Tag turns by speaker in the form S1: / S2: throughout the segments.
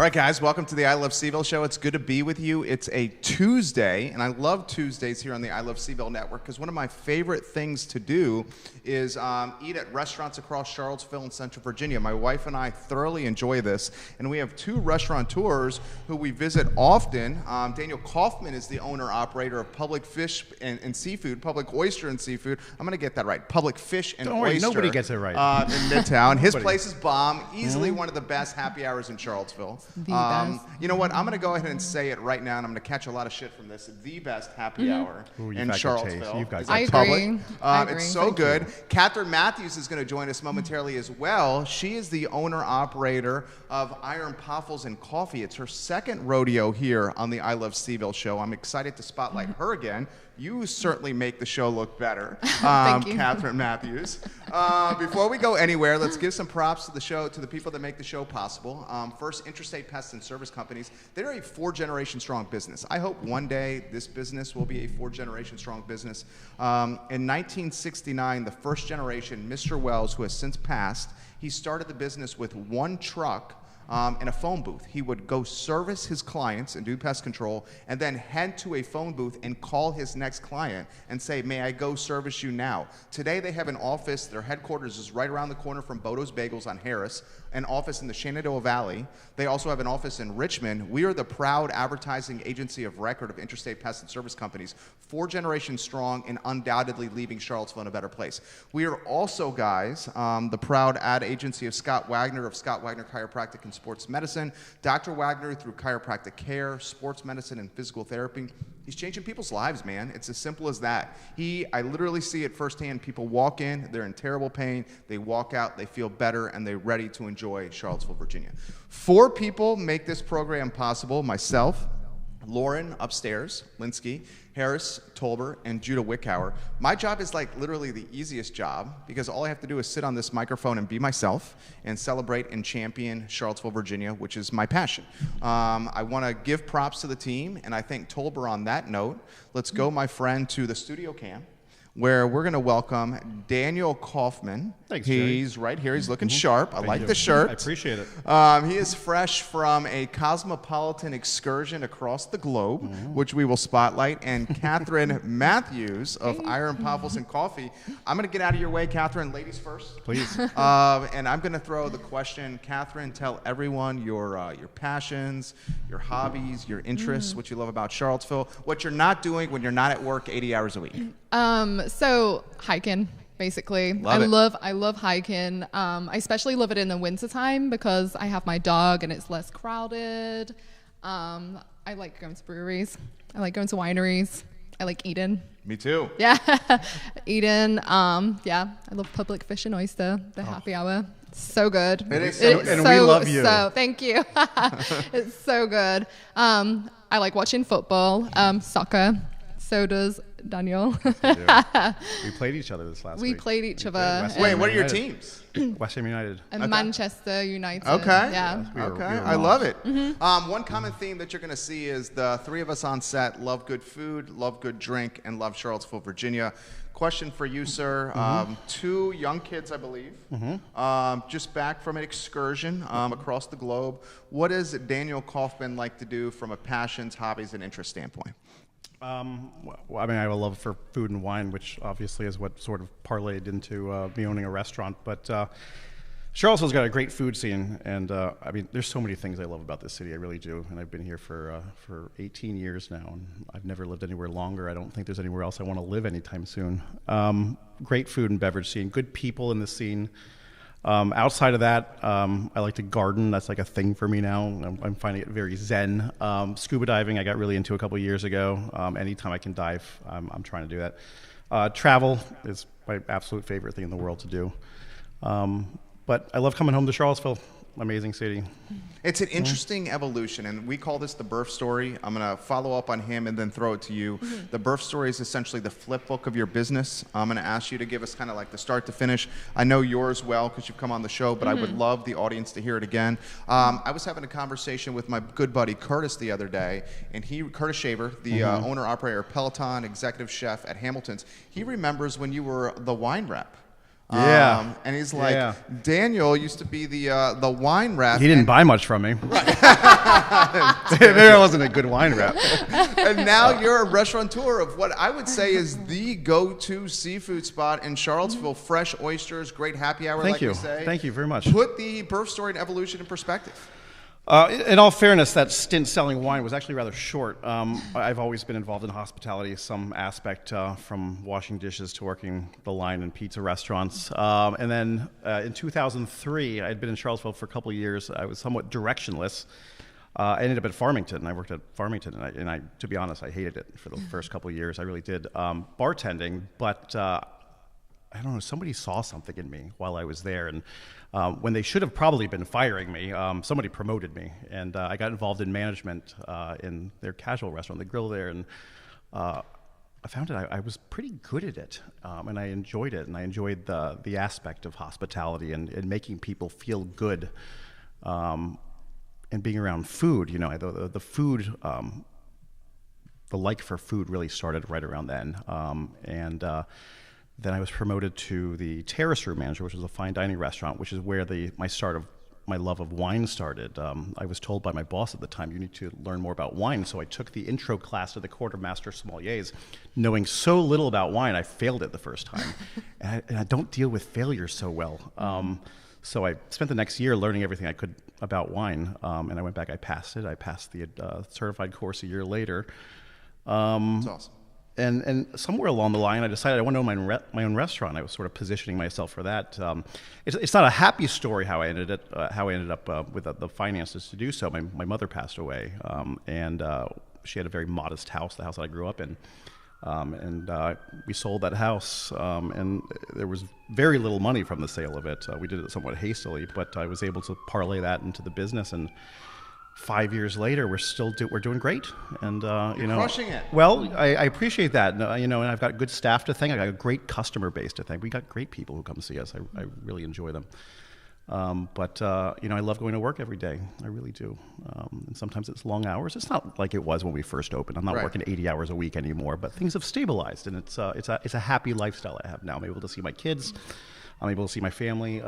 S1: right, guys, welcome to the I Love CVille show. It's good to be with you. It's a Tuesday, and I love Tuesdays here on the I Love CVille network because one of my favorite things to do is eat at restaurants across Charlottesville and Central Virginia. My wife and I thoroughly enjoy this, and we have two restaurateurs who we visit often. Daniel Kaufman is the owner-operator of Public Fish and Seafood, Public Oyster and Seafood. I'm going to get that right. Public Fish and
S2: Don't worry,
S1: Oyster.
S2: nobody gets it right.
S1: In Midtown. His place is bomb. Easily one of the best happy hours in Charlottesville. You know what? I'm going to go ahead and say it right now, and I'm going to catch a lot of shit from this. The best happy hour in Charlottesville.
S3: I agree.
S1: It's so good. Kathryn Matthews is going to join us momentarily as well. She is the owner-operator of Iron Paffles and Coffee. It's her second rodeo here on the I Love CVille show. I'm excited to spotlight her again. You certainly make the show look better,
S3: Thank you.
S1: Kathryn Matthews. Before we go anywhere, let's give some props to the show, to the people that make the show possible. First, Interstate Pest and Service Companies. They're a 4-generation strong business. I hope one day this business will be a 4-generation strong business. In 1969, the first generation, Mr. Wells, who has since passed, he started the business with one truck in a phone booth. He would go service his clients and do pest control and then head to a phone booth and call his next client and say, may I go service you now? Today they have an office. Their headquarters is right around the corner from Bodo's Bagels on Harris, an office in the Shenandoah Valley. They also have an office in Richmond. We are the proud advertising agency of record of Interstate Pest and Service Companies, 4 generations strong and undoubtedly leaving Charlottesville in a better place. We are also, guys, the proud ad agency of Scott Wagner Chiropractic and Sports Medicine. Dr. Wagner, through chiropractic care, sports medicine, and physical therapy, he's changing people's lives, man. It's as simple as that. I literally see it firsthand. People walk in, they're in terrible pain, they walk out, they feel better, and they're ready to enjoy Charlottesville, Virginia. 4 people make this program possible: myself, Loren upstairs, Linsky, Harris, Tolber, and Judah Wickhauer. My job is like literally the easiest job because all I have to do is sit on this microphone and be myself and celebrate and champion Charlottesville, Virginia, which is my passion. I want to give props to the team, and I thank Tolber on that note. Let's go, my friend, to the studio cam, where we're going to welcome Daniel Kaufman.
S2: Thanks, Jerry.
S1: He's right here. He's looking sharp. I
S2: Thank
S1: like
S2: you.
S1: the shirt.
S2: I appreciate it.
S1: He is fresh from a cosmopolitan excursion across the globe, which we will spotlight. And Kathryn Matthews of Iron Paffles and Coffee. I'm going to get out of your way, Kathryn. Ladies first.
S2: Please.
S1: And I'm going to throw the question. Kathryn, tell everyone your passions, your hobbies, your interests, what you love about Charlottesville, what you're not doing when you're not at work 80 hours a week.
S3: So hiking, basically. I love hiking. I especially love it in the wintertime because I have my dog and it's less crowded. I like going to breweries. I like going to wineries. I like eating.
S1: Me too.
S3: Yeah. Eating. I love Public Fish and Oyster, the happy hour. So good.
S1: It is
S2: and we love you.
S3: So thank you. It's so good. I like watching football, soccer. So does Daniel.
S2: We played each other this last week.
S3: We played each other.
S1: Wait, what are your teams?
S2: West Ham United.
S3: And Manchester United.
S1: Okay.
S3: Yeah.
S2: We were
S1: I love it. One common theme that you're going to see is the 3 of us on set love good food, love good drink, and love Charlottesville, Virginia. Question for you, sir. 2 young kids, I believe, just back from an excursion across the globe. What does Daniel Kaufman like to do from a passions, hobbies, and interest standpoint?
S2: Well, I mean, I have a love for food and wine, which obviously is what sort of parlayed into me owning a restaurant. But Charlottesville's got a great food scene, and I mean, there's so many things I love about this city. I really do, and I've been here for 18 years now, and I've never lived anywhere longer. I don't think there's anywhere else I want to live anytime soon. Great food and beverage scene, good people in the scene. Outside of that, I like to garden. That's like a thing for me now. I'm finding it very zen. Scuba diving, I got really into a couple years ago. Anytime I can dive, I'm trying to do that. Travel is my absolute favorite thing in the world to do. But I love coming home to Charlottesville. Amazing city.
S1: It's an interesting evolution, and we call this the birth story. I'm going to follow up on him and then throw it to you. The birth story is essentially the flip book of your business. I'm going to ask you to give us kind of like the start to finish. I know yours well because you've come on the show, but I would love the audience to hear it again. I was having a conversation with my good buddy Curtis the other day, and Curtis Shaver, the owner-operator of Peloton, executive chef at Hamilton's, he remembers when you were the wine rep. And he's like, Daniel used to be the wine rep.
S2: He didn't buy much from me. Maybe I wasn't a good wine rep.
S1: And now you're a restaurateur of what I would say is the go-to seafood spot in Charlottesville. Fresh oysters, great happy hour,
S2: Thank you.
S1: we say.
S2: Thank you very much.
S1: Put the birth story and evolution in perspective.
S2: In all fairness, that stint selling wine was actually rather short. I've always been involved in hospitality, some aspect, from washing dishes to working the line in pizza restaurants. And then in 2003, I had been in Charlottesville for a couple of years. I was somewhat directionless. I ended up at Farmington. I worked at Farmington, and I, to be honest, I hated it for the first couple of years. I really did. Bartending, but I don't know, somebody saw something in me while I was there, and when they should have probably been firing me, somebody promoted me, and I got involved in management in their casual restaurant, the grill there, and I found I was pretty good at it, and I enjoyed it, and I enjoyed the aspect of hospitality and making people feel good, and being around food. You know, the food, the like for food really started right around then, and then I was promoted to the terrace room manager, which was a fine dining restaurant, which is where my love of wine started. I was told by my boss at the time, you need to learn more about wine. So I took the intro class to the quartermaster sommeliers, knowing so little about wine, I failed it the first time. and I don't deal with failure so well. So I spent the next year learning everything I could about wine, and I went back, I passed it. I passed the certified course a year later.
S1: That's awesome.
S2: And somewhere along the line, I decided I want to own my own restaurant. I was sort of positioning myself for that. It's not a happy story how I ended up with the finances to do so. My mother passed away, and she had a very modest house, the house that I grew up in. And we sold that house, and there was very little money from the sale of it. We did it somewhat hastily, but I was able to parlay that into the business, and 5 years later, we're doing great, and
S1: You're crushing it.
S2: Well, I appreciate that, and I've got good staff to thank. I got a great customer base to thank. We got great people who come see us. I really enjoy them. But I love going to work every day. I really do. And sometimes it's long hours. It's not like it was when we first opened. I'm not working 80 hours a week anymore. But things have stabilized, and it's a happy lifestyle I have now. I'm able to see my kids. I'm able to see my family.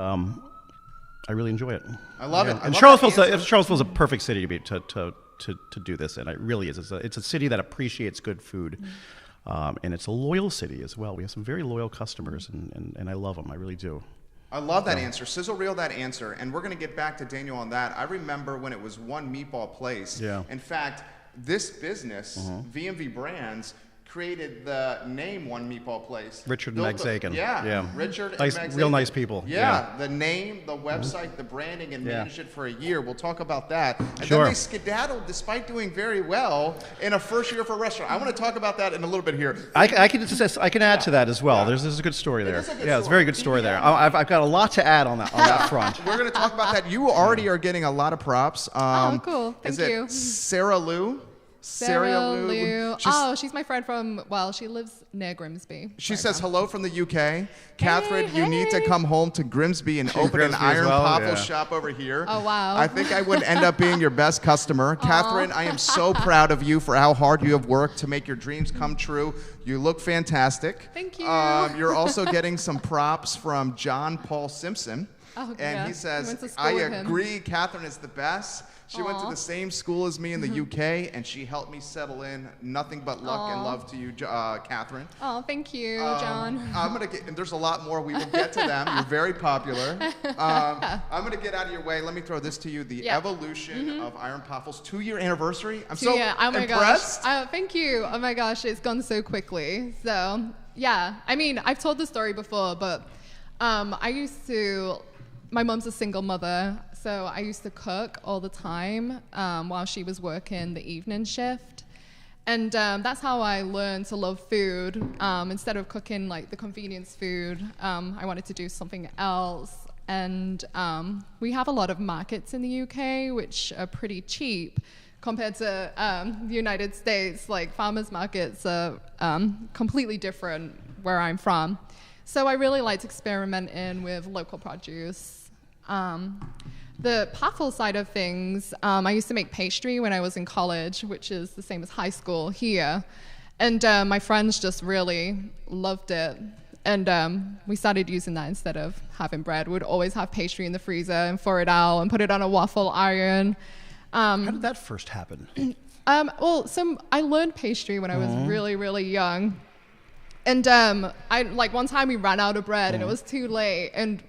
S2: I really enjoy it.
S1: I love it.
S2: And Charlottesville's a perfect city to do this in. It really is. It's a city that appreciates good food, and it's a loyal city as well. We have some very loyal customers, and I love them. I really do.
S1: I love that answer. Sizzle reel that answer. And we're going to get back to Daniel on that. I remember when it was one meatball place.
S2: Yeah.
S1: In fact, this business, V&V Brands, created the name One Meatball Place.
S2: Richard and Meg Zagan.
S1: Yeah. Richard and Meg
S2: Real
S1: Zagan.
S2: nice people.
S1: Yeah. The name, the website, the branding, and managed it for a year. We'll talk about that. And
S2: Sure.
S1: then they skedaddled despite doing very well in a first year for a restaurant. I want to talk about that in a little bit here.
S2: I can add to that as well. There's a good story there.
S1: It's a
S2: very good story there. I've got a lot to add on that front.
S1: We're going to talk about that. You already are getting a lot of props.
S3: Cool. Thank you.
S1: Sarah Lou?
S3: Sarah Lou. She's my friend she lives near Grimsby.
S1: She says hello from the UK. Kathryn, you need to come home to Grimsby and open an iron Paffles shop over here.
S3: Oh, wow.
S1: I think I would end up being your best customer. Kathryn, I am so proud of you for how hard you have worked to make your dreams come true. You look fantastic.
S3: Thank you.
S1: You're also getting some props from John Paul Simpson.
S3: Oh,
S1: and he says, I agree, Kathryn is the best. She went to the same school as me in the UK, and she helped me settle in. Nothing but luck and love to you, Kathryn.
S3: Oh, thank you, John.
S1: There's a lot more. We will get to them. You're very popular. I'm going to get out of your way. Let me throw this to you. The evolution of Iron Paffles 2-year anniversary. I'm so impressed.
S3: Thank you. Oh, my gosh. It's gone so quickly. So, yeah. I mean, I've told the story before, but my mom's a single mother, so I used to cook all the time while she was working the evening shift. And that's how I learned to love food. Instead of cooking like the convenience food, I wanted to do something else. And we have a lot of markets in the UK, which are pretty cheap compared to the United States. Like farmers markets are completely different where I'm from. So I really liked experimenting with local produce. The Paffles side of things, I used to make pastry when I was in college, which is the same as high school here. And my friends just really loved it. And we started using that instead of having bread. We'd always have pastry in the freezer and thaw it out and put it on a waffle iron.
S2: How did that first happen?
S3: I learned pastry when I was really, really young. And one time we ran out of bread and it was too late, and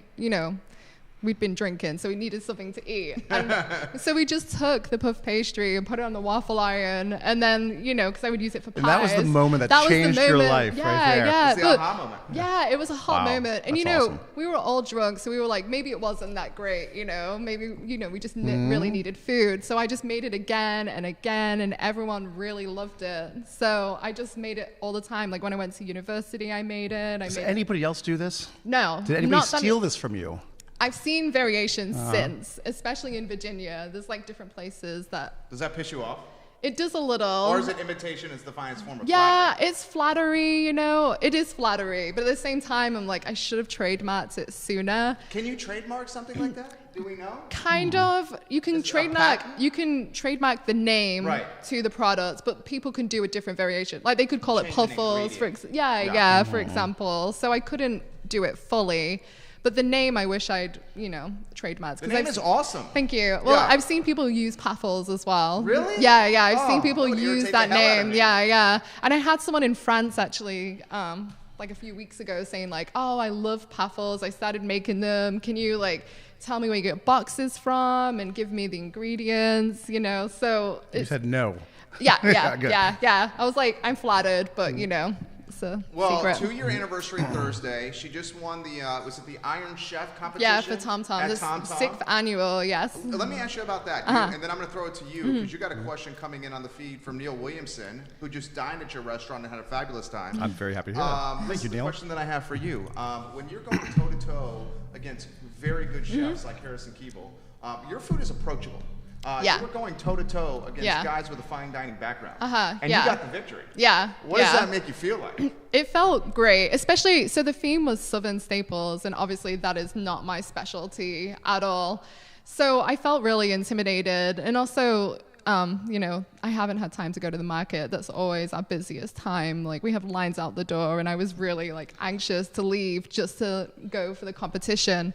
S3: we'd been drinking, so we needed something to eat. And so we just took the puff pastry and put it on the waffle iron, and then, because I would use it for pies.
S2: And that was the moment that changed your life right there.
S3: Yeah,
S1: it's the aha moment.
S3: Yeah, it was a hot moment. And,
S2: that's awesome.
S3: we were all drunk, so we were like, maybe it wasn't that great, maybe, we just really needed food. So I just made it again and again, and everyone really loved it. So I just made it all the time. Like when I went to university, I made it.
S2: Does anybody else do this?
S3: No.
S2: Did anybody steal this from you?
S3: I've seen variations since, especially in Virginia. There's different places that...
S1: Does that piss you off?
S3: It does a little.
S1: Or is it imitation is the finest form of flattery?
S3: Yeah, it's flattery, It is flattery. But at the same time, I'm like, I should have trademarked it sooner.
S1: Can you trademark something like that? Do we know?
S3: Kind of. You can trademark the name to the product, but people can do a different variation. Like they could call it Paffles, for example. So I couldn't do it fully. But the name, I wish I'd, trademarked.
S1: The name is awesome.
S3: Thank you. Well, I've seen people use Paffles as well.
S1: Really?
S3: Yeah. I've seen people use that name. Yeah. And I had someone in France, actually, a few weeks ago saying, I love Paffles. I started making them. Can you, tell me where you get boxes from and give me the ingredients, So...
S2: You said no.
S3: Yeah. I was like, I'm flattered, but, secret.
S1: 2-year anniversary Thursday. She just won the was it the Iron Chef competition?
S3: Yeah, for Tom Tom. The 6th annual, yes.
S1: Let me ask you about that, and then I'm going to throw it to you because you got a question coming in on the feed from Neil Williamson, who just dined at your restaurant and had a fabulous time.
S2: I'm very happy to hear that. Thank you, Neil.
S1: The question that I have for you: when you're going toe to toe against very good chefs like Harrison Keeble, your food is approachable. You were going toe-to-toe against guys with a fine dining background. And you got the victory.
S3: Yeah.
S1: What does that make you feel like?
S3: It felt great, especially, so the theme was Southern staples, and obviously that is not my specialty at all. So I felt really intimidated, and also, I haven't had time to go to the market. That's always our busiest time. We have lines out the door, and I was really, anxious to leave just to go for the competition.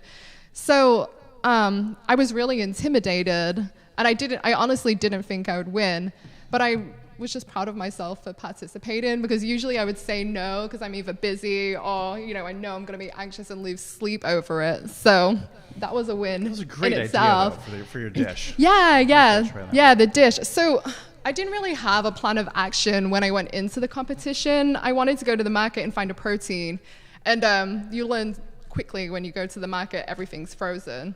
S3: So I was really intimidated. And I honestly didn't think I would win, but I was just proud of myself for participating, because usually I would say no because I'm either busy or, I know I'm going to be anxious and lose sleep over it. So that was a win.
S2: It was a great
S3: in
S2: idea
S3: itself.
S2: though, for your dish.
S3: Yeah, the dish. So I didn't really have a plan of action when I went into the competition. I wanted to go to the market and find a protein. And you learn quickly when you go to the market, everything's frozen.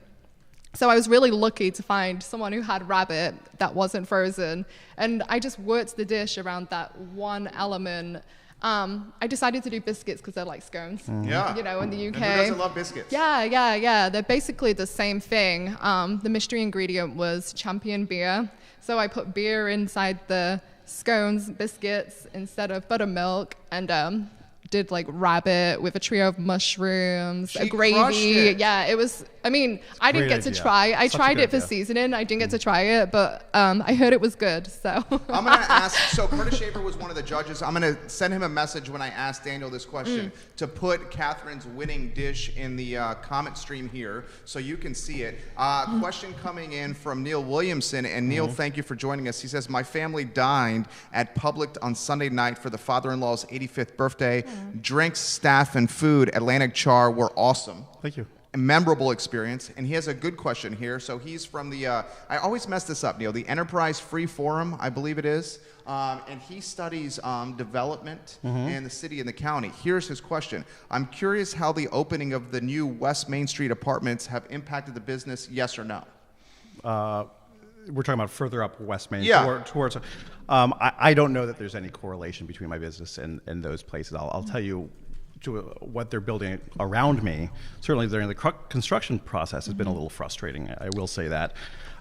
S3: So I was really lucky to find someone who had rabbit that wasn't frozen. And I just worked the dish around that one element. I decided to do biscuits because they're like scones,
S1: Yeah.
S3: In the UK.
S1: And who doesn't love biscuits?
S3: Yeah. They're basically the same thing. The mystery ingredient was champion beer. So I put beer inside the scones, biscuits, instead of buttermilk, and did rabbit with a trio of mushrooms, a gravy. Yeah, it was, I didn't get to try. I tried it for seasoning. I didn't get to try it, but I heard it was good, so.
S1: I'm going to ask, so Curtis Schaefer was one of the judges. I'm going to send him a message when I ask Daniel this question to put Kathryn's winning dish in the comment stream here so you can see it. Question coming in from Neil Williamson, and Neil, thank you for joining us. He says, my family dined at Publix on Sunday night for the father-in-law's 85th birthday. Drinks, staff, and food, Atlantic Char, were awesome.
S2: Thank you.
S1: A memorable experience. And he has a good question here. So he's from the, I always mess this up, Neil, the Enterprise Free Forum, I believe it is. And he studies development in the city and the county. Here's his question. I'm curious how the opening of the new West Main Street apartments have impacted the business, yes or no?
S2: We're talking about further up West Main towards. I don't know that there's any correlation between my business and those places. I'll tell you what they're building around me. Certainly during the construction process has been a little frustrating. I will say that.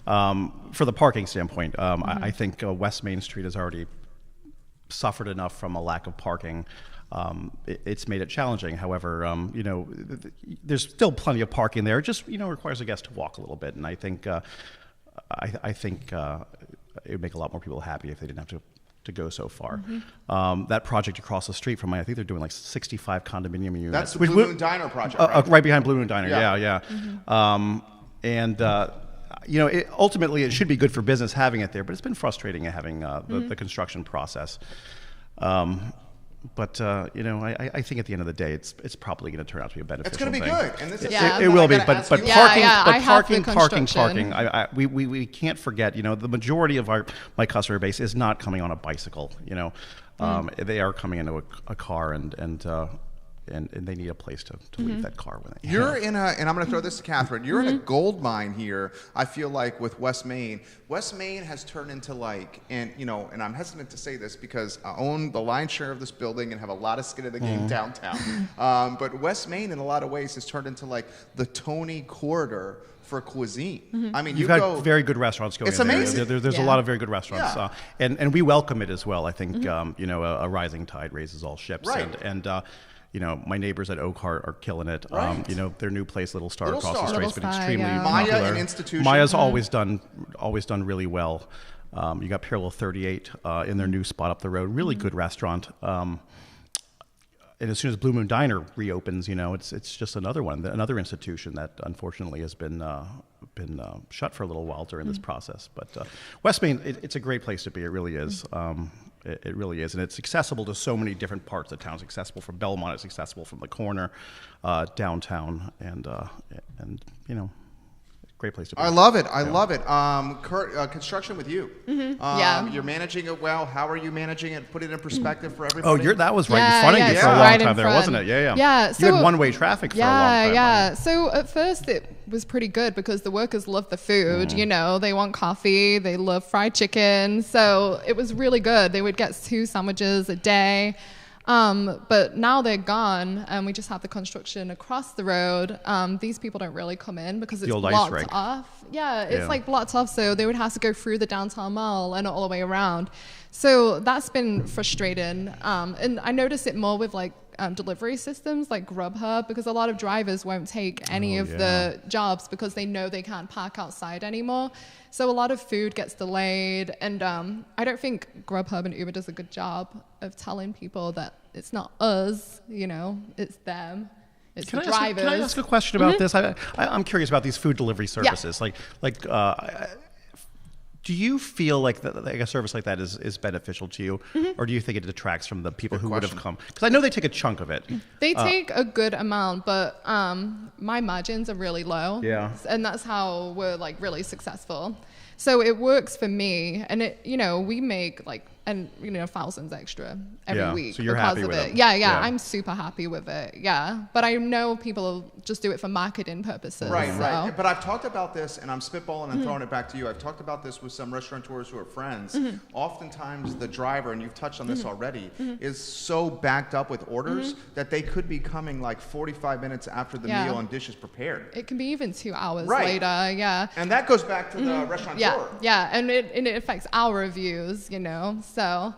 S2: For the parking standpoint, I think West Main Street has already suffered enough from a lack of parking. It's made it challenging. However, there's still plenty of parking there. It just requires a guest to walk a little bit, and I think. I think it would make a lot more people happy if they didn't have to to go so far. That project across the street from I think they're doing like 65 condominium units.
S1: That's the Blue Moon Diner project, right?
S2: Right behind Blue Moon Diner. Yeah. Ultimately it should be good for business having it there, but it's been frustrating having the construction process. I think at the end of the day, it's probably going to turn out to be a beneficial
S1: thing. It's going to be good, and this is
S2: it will be. But parking. We can't forget. The majority of my customer base is not coming on a bicycle. They are coming into a car and they need a place to leave that car when they
S1: You're in and I'm going to throw this to Kathryn. You're in a gold mine here, I feel like, with West Main. West Main has turned into and I'm hesitant to say this because I own the lion's share of this building and have a lot of skin in the game downtown. But West Main, in a lot of ways, has turned into the Tony corridor for cuisine. I mean,
S2: you've got very good restaurants going.
S1: It's amazing.
S2: There's a lot of very good restaurants, and we welcome it as well. I think a rising tide raises all ships,
S1: right.
S2: and my neighbors at Oakhart are killing it.
S1: Right.
S2: Their new place, Little Star, across the street, has been extremely
S1: Maya,
S2: popular.
S1: an institution.
S2: Maya's always done really well. You got Parallel 38 in their new spot up the road. Really good restaurant. And as soon as Blue Moon Diner reopens, it's just another institution that unfortunately has been shut for a little while during this process. But West Main, it's a great place to be. It really is. It really is, and it's accessible to so many different parts of town. It's accessible from Belmont. It's accessible from the corner, downtown, and great place to be.
S1: I love it. I love it. Kurt, construction with you. You're managing it well. How are you managing it? Put it in perspective for everybody.
S2: That was right in front of you for a long time there, wasn't it? Yeah.
S3: So,
S2: you had one-way traffic for a long time.
S3: Yeah. So at first it was pretty good because the workers love the food. They want coffee. They love fried chicken. So it was really good. They would get 2 sandwiches a day. But now they're gone, and we just have the construction across the road. These people don't really come in because it's blocked off. It's blocked off, so they would have to go through the downtown mall and all the way around. So that's been frustrating. And I notice it more with delivery systems like Grubhub, because a lot of drivers won't take any of the jobs because they know they can't park outside anymore. So a lot of food gets delayed, and I don't think Grubhub and Uber does a good job of telling people that it's not us, it's them. It's the drivers.
S2: Can I ask a question about this? I'm curious about these food delivery services. Do you feel like a service like that is beneficial to you, or do you think it detracts from the people who would have come? Because I know they take a chunk of it.
S3: They take a good amount, but my margins are really low.
S2: Yeah.
S3: And that's how we're really successful. So it works for me, and we make thousands extra every week.
S2: So you're happy with it.
S3: Yeah, I'm super happy with it. Yeah, but I know people just do it for marketing purposes.
S1: Right. But I've talked about this, and I'm spitballing and throwing it back to you. I've talked about this with some restaurateurs who are friends. Oftentimes the driver, and you've touched on this already, is so backed up with orders that they could be coming 45 minutes after the meal and dishes prepared.
S3: It can be even 2 hours later. Yeah.
S1: And that goes back to the restaurateur.
S3: Yeah, and it affects our reviews, so,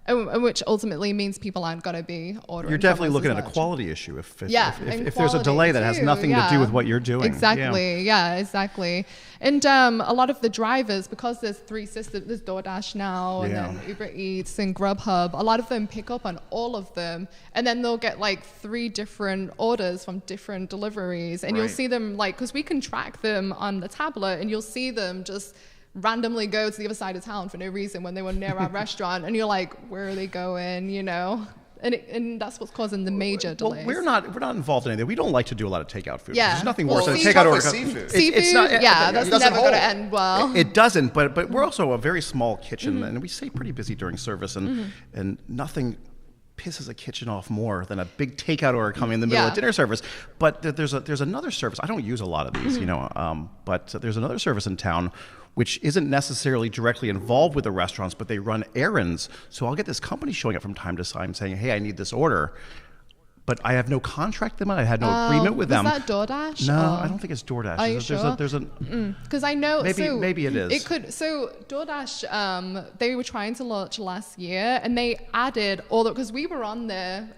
S3: which ultimately means people aren't going to be ordering.
S2: You're definitely looking at a quality issue if there's a delay that has nothing to do with what you're doing.
S3: Exactly, exactly. And a lot of the drivers, because there's 3 systems, there's DoorDash now, and then Uber Eats and Grubhub, a lot of them pick up on all of them, and then they'll get 3 different orders from different deliveries, and you'll see them because we can track them on the tablet, and you'll see them just randomly go to the other side of town for no reason when they were near our restaurant, and you're like, where are they going, and that's what's causing the major delays.
S2: We're not involved in anything. We don't like to do a lot of takeout food.
S3: Yeah.
S2: There's nothing worse than a
S1: takeout
S2: order.
S1: Seafood.
S3: It's not, that's never going to end well.
S2: It doesn't, but we're also a very small kitchen, and we stay pretty busy during service, and nothing pisses a kitchen off more than a big takeout order coming in the middle of dinner service. But there's another service. I don't use a lot of these, but there's another service in town which isn't necessarily directly involved with the restaurants, but they run errands. So I'll get this company showing up from time to time saying, hey, I need this order. but I have no contract with them. I had no agreement with them.
S3: Was that DoorDash?
S2: No, I don't think it's DoorDash.
S3: Are you sure?
S2: There's a
S3: because I know
S2: maybe it is.
S3: It could. So DoorDash, they were trying to launch last year, and they added all the because we were on there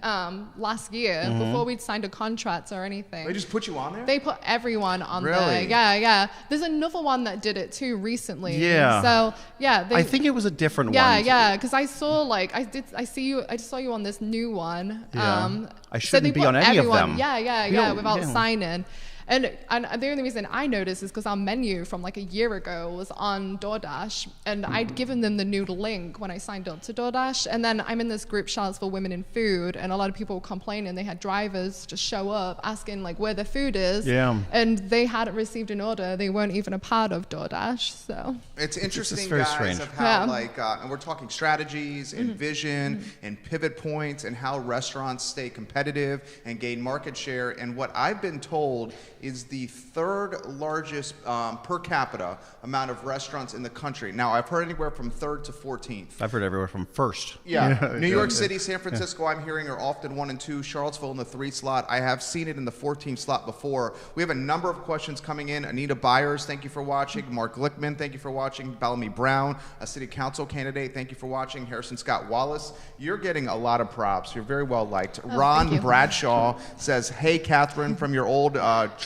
S3: last year before we'd signed a contract or anything.
S1: They just put you on there?
S3: They put everyone on there.
S1: Really?
S3: Yeah. There's another one that did it too recently.
S2: Yeah.
S3: So yeah,
S2: I think it was a different one.
S3: Yeah. Because I saw I just saw you on this new one.
S2: Yeah. I
S3: So they
S2: shouldn't be
S3: put
S2: on any of
S3: everyone,
S2: them.
S3: Yeah, without signing. And the only reason I noticed is because our menu from like a year ago was on DoorDash, and I'd given them the new link when I signed up to DoorDash. And then I'm in this group, Charlottesville Women in Food, and a lot of people were complaining they had drivers just show up asking like where their food is.
S2: Yeah.
S3: And they hadn't received an order. They weren't even a part of DoorDash. So
S1: it's interesting,
S2: very
S1: guys,
S2: strange.
S1: of how and we're talking strategies and vision and pivot points and how restaurants stay competitive and gain market share. And what I've been told is the third largest per capita amount of restaurants in the country. Now, I've heard anywhere from third to 14th.
S2: I've heard everywhere from first.
S1: Yeah. New York City, San Francisco, I'm hearing are often 1 and 2. Charlottesville in the 3 slot. I have seen it in the 14 slot before. We have a number of questions coming in. Anita Byers, thank you for watching. Mark Glickman, thank you for watching. Bellamy Brown, a city council candidate, thank you for watching. Harrison Scott Wallace, you're getting a lot of props. You're very well liked. Ron Bradshaw says, hey, Kathryn, from your old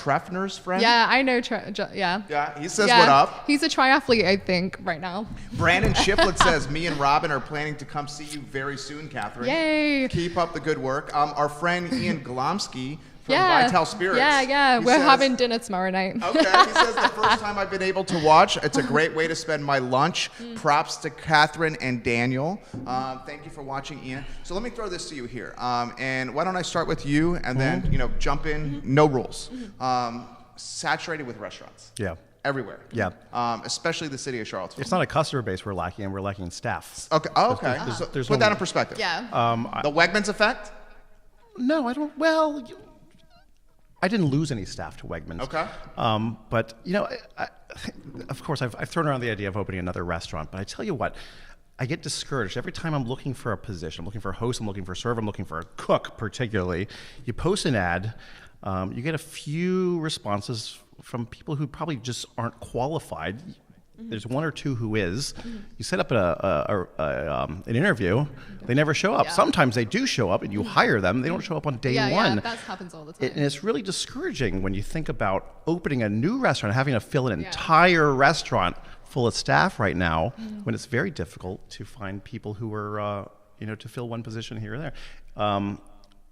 S1: Treffner's friend.
S3: yeah, I know.
S1: Yeah, he says what up.
S3: He's a triathlete, I think, right now.
S1: Brandon Shiflett says, me and Robin are planning to come see you very soon, Kathryn.
S3: Yay.
S1: Keep up the good work. Our friend Ian Glomsky from Vital Spirits.
S3: Yeah. We're having dinner tomorrow night.
S1: Okay. He says, the first time I've been able to watch, it's a great way to spend my lunch. Props to Kathryn and Daniel. Thank you for watching, Ian. So let me throw this to you here. And why don't I start with you and then, jump in, no rules. Saturated with restaurants.
S2: Yeah.
S1: Everywhere.
S2: Yeah.
S1: Especially the city of Charlottesville.
S2: It's not a customer base we're lacking, and we're lacking staff.
S1: Okay. Oh, okay.
S2: There's
S1: Put that in perspective.
S3: Yeah.
S1: The Wegmans effect?
S2: No, I don't. Well, I didn't lose any staff to Wegmans.
S1: Okay.
S2: But of course, I've thrown around the idea of opening another restaurant. But I tell you what, I get discouraged every time I'm looking for a position. I'm looking for a host. I'm looking for a server. I'm looking for a cook, particularly. You post an ad, you get a few responses from people who probably just aren't qualified. There's 1 or 2 who is. You set up an interview, they never show up.
S3: Yeah.
S2: Sometimes they do show up, and you hire them. They don't show up on day one.
S3: Yeah, that happens all the time.
S2: And it's really discouraging when you think about opening a new restaurant, having to fill an entire restaurant full of staff right now, when it's very difficult to find people who are, to fill one position here or there.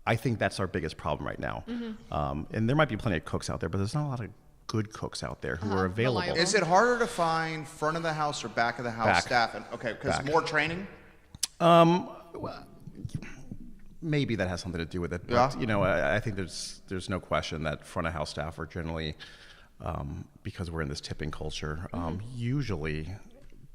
S2: I think that's our biggest problem right now. And there might be plenty of cooks out there, but there's not a lot of good cooks out there who are available.
S3: Reliable.
S1: Is it harder to find front of the house or back of the house staff? Because more training?
S2: Maybe that has something to do with it. But, I think there's no question that front of house staff are generally, because we're in this tipping culture, usually,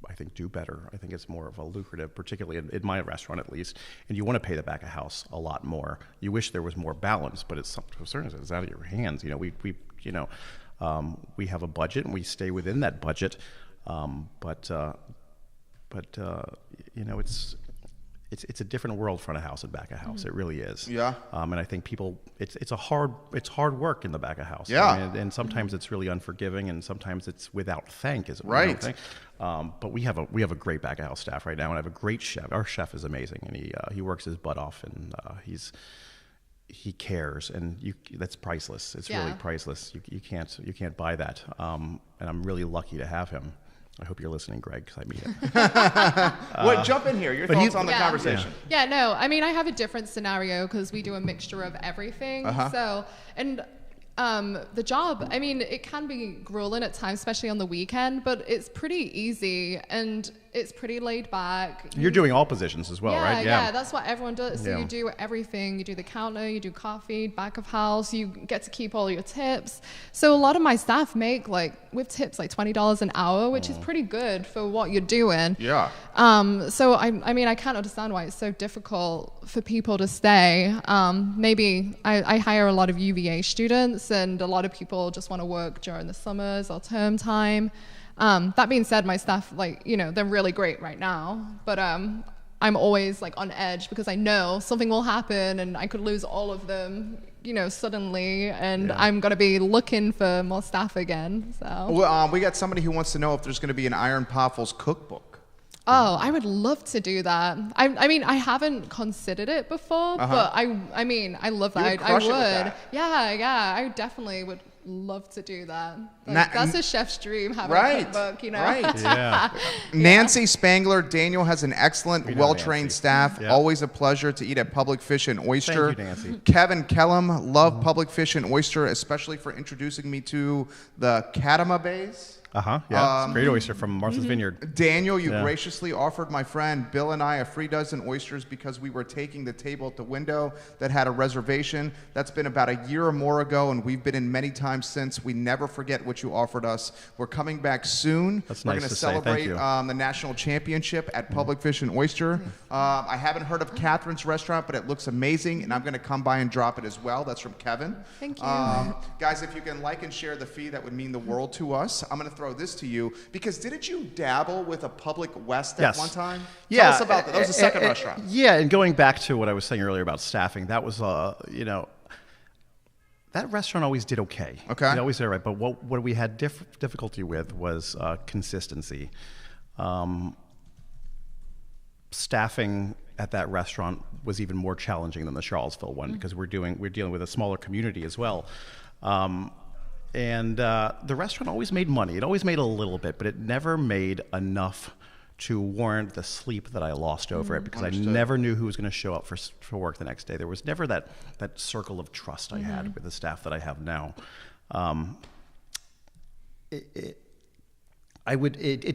S2: I think, do better. I think it's more of a lucrative, particularly in my restaurant at least, and you want to pay the back of house a lot more. You wish there was more balance, but it's to a certain extent, it's out of your hands. We have a budget and we stay within that budget, but it's a different world front of house and back of house. It really is. Yeah. And I think people, it's hard work in the back of house.
S1: Yeah.
S2: And sometimes it's really unforgiving, and sometimes it's without thank.
S1: Right.
S2: But we have a great back of house staff right now, and I have a great chef. Our chef is amazing, and he works his butt off, and he cares, and that's priceless. It's really priceless. You can't buy that. And I'm really lucky to have him. I hope you're listening, Greg, because I mean it.
S1: Jump in here. Your thoughts on the conversation.
S3: Yeah, no. I mean, I have a different scenario because we do a mixture of everything. So, and the job, I mean, it can be grueling at times, especially on the weekend, but it's pretty easy and it's pretty laid back.
S2: You're doing all positions as well, right?
S3: Yeah, that's what everyone does. So you do everything. You do the counter, you do coffee, back of house, you get to keep all your tips. So a lot of my staff make with tips like $20 an hour, which is pretty good for what you're doing.
S1: Yeah.
S3: So I mean, I can't understand why it's so difficult for people to stay. Maybe I hire a lot of UVA students, and a lot of people just want to work during the summers or term time. That being said, my staff, they're really great right now. But I'm always like on edge because I know something will happen and I could lose all of them, you know, suddenly, and I'm going to be looking for more staff again. So
S1: Well, we got somebody who wants to know if there's going to be an Iron Paffles cookbook.
S3: Oh, I would love to do that. I mean, I haven't considered it before, but I mean, I love that. I would. Yeah, I definitely would love to do that. Like, that's a chef's dream, having a cookbook, you know?
S1: Right.
S2: Yeah.
S1: Nancy Spangler, Daniel has an excellent, well-trained
S2: Nancy.
S1: staff.
S2: Yeah.
S1: Always a pleasure to eat at Public Fish and Oyster.
S2: Thank you, Nancy.
S1: Kevin Kellum, love Public Fish and Oyster, especially for introducing me to the Katama Bays.
S2: Yeah. It's great oyster from Martha's Vineyard.
S1: Daniel, you graciously offered my friend Bill and I a free dozen oysters because we were taking the table at the window that had a reservation. That's been about a year or more ago, and we've been in many times since. We never forget what you offered us. We're coming back soon.
S2: That's
S1: We're
S2: nice
S1: going
S2: to
S1: to
S2: say. Thank
S1: celebrate
S2: you.
S1: the national championship at Public Fish and Oyster. I haven't heard of Kathryn's restaurant, but it looks amazing, and I'm going to come by and drop it as well. That's from Kevin.
S3: Thank you.
S1: Guys, if you can like and share the feed, that would mean the world to us. I'm going to throw this to you. Because didn't you dabble with a Public West at one time?
S2: Yeah.
S1: Tell us about that. That was the second restaurant.
S2: Yeah, and going back to what I was saying earlier about staffing, that was, you know, that restaurant always did okay.
S1: Okay.
S2: It always did all right. But what we had difficulty with was consistency. Staffing at that restaurant was even more challenging than the Charlottesville one because we're dealing with a smaller community as well. And the restaurant always made money. It always made a little bit, but it never made enough to warrant the sleep that I lost over it because I never knew who was going to show up for work the next day. There was never that circle of trust I had with the staff that I have now. It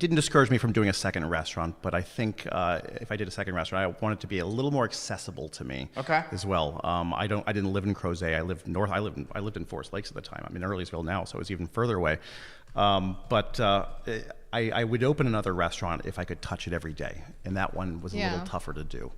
S2: didn't discourage me from doing a second restaurant, but I think if I did a second restaurant, I want it to be a little more accessible to me as well. I didn't live in Crozet. I lived north. I lived in Forest Lakes at the time. I'm in Earlysville now, so it was even further away. But I would open another restaurant if I could touch it every day, and that one was a little tougher to do.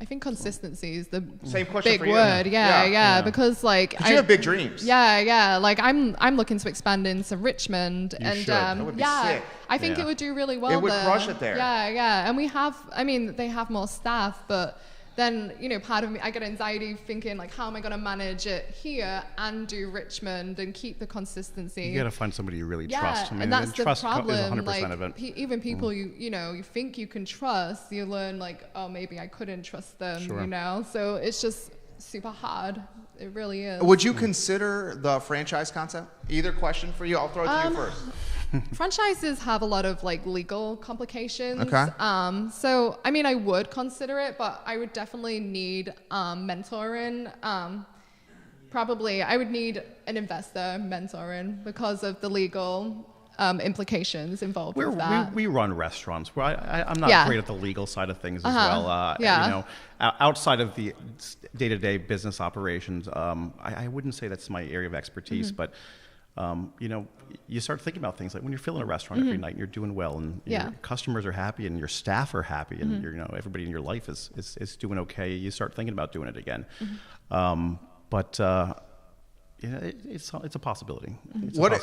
S3: I think consistency is the
S1: Same question
S3: big
S1: for you.
S3: word. Yeah. Because like
S1: you have big dreams.
S3: Yeah. Like I'm looking to expand into Richmond, and
S2: should.
S1: That would be sick.
S3: I think it would do really well.
S1: It would crush it there.
S3: Yeah. And we have. I mean, they have more staff, but then, you know, part of me, I get anxiety thinking like, how am I going to manage it here and do Richmond and keep the consistency?
S2: You got to find somebody you really trust. I mean,
S3: and that's the
S2: trust
S3: problem.
S2: is 100%
S3: like,
S2: of it.
S3: Even people you think you can trust, you learn like, oh, maybe I couldn't trust them.
S2: Sure.
S3: You know, so it's just super hard. It really is.
S1: Would you consider the franchise concept? Either question for you. I'll throw it to you first.
S3: Franchises have a lot of like legal complications.
S1: Okay.
S3: So I mean, I would consider it, but I would definitely need mentoring. Probably, I would need an investor mentoring because of the legal implications involved with that.
S2: We run restaurants. I'm not great at the legal side of things as well. You know, outside of the day-to-day business operations, I wouldn't say that's my area of expertise, but you know, you start thinking about things like when you're filling a restaurant every night and you're doing well and your customers are happy and your staff are happy and you know, everybody in your life is doing okay. You start thinking about doing it again. But you know, it's a possibility.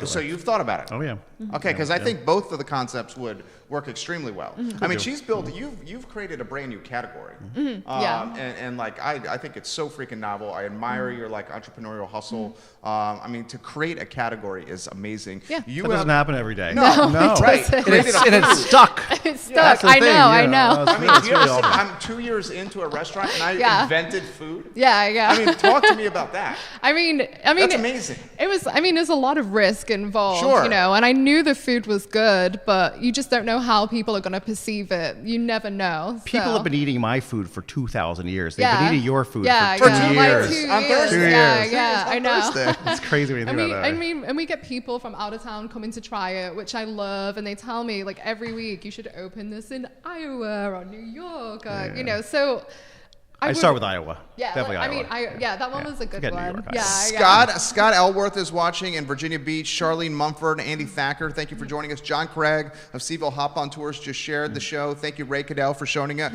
S1: So you've thought about it?
S2: Oh yeah.
S1: Okay, because I think both of the concepts would work extremely well. I mean, she's built. You've created a brand new category. And like I think it's so freaking novel. I admire your like entrepreneurial hustle. I mean, to create a category is amazing.
S3: Yeah.
S2: That doesn't happen every day.
S1: No.
S2: Right.
S1: And
S2: it's stuck.
S3: It's stuck. I know.
S1: I mean, I'm 2 years into a restaurant and I invented food.
S3: Yeah.
S1: I mean, talk to me about that.
S3: I mean,
S1: that's amazing.
S3: It was. I mean, there's a lot of risk involved.
S1: Sure.
S3: You know, and I knew the food was good, but you just don't know how people are going to perceive it. You never know.
S2: People have been eating my food for 2,000 years. They've been eating your food
S1: For
S2: for 2
S1: 2
S2: years.
S1: years. On Thursday.
S2: 2 years.
S3: Yeah, I know.
S2: It's crazy when you think about that.
S3: And we get people from out of town coming to try it, which I love, and they tell me like every week you should open this in Iowa or New York, you know. So
S2: I start with Iowa.
S3: Yeah,
S2: definitely
S3: Iowa.
S2: Iowa.
S3: That one was a good
S2: Forget
S3: one.
S2: New York,
S1: Scott Elworth is watching in Virginia Beach. Charlene Mumford, Andy Thacker, thank you for joining us. John Craig of CVille Hop on Tours just shared the show. Thank you, Ray Cadell, for sharing the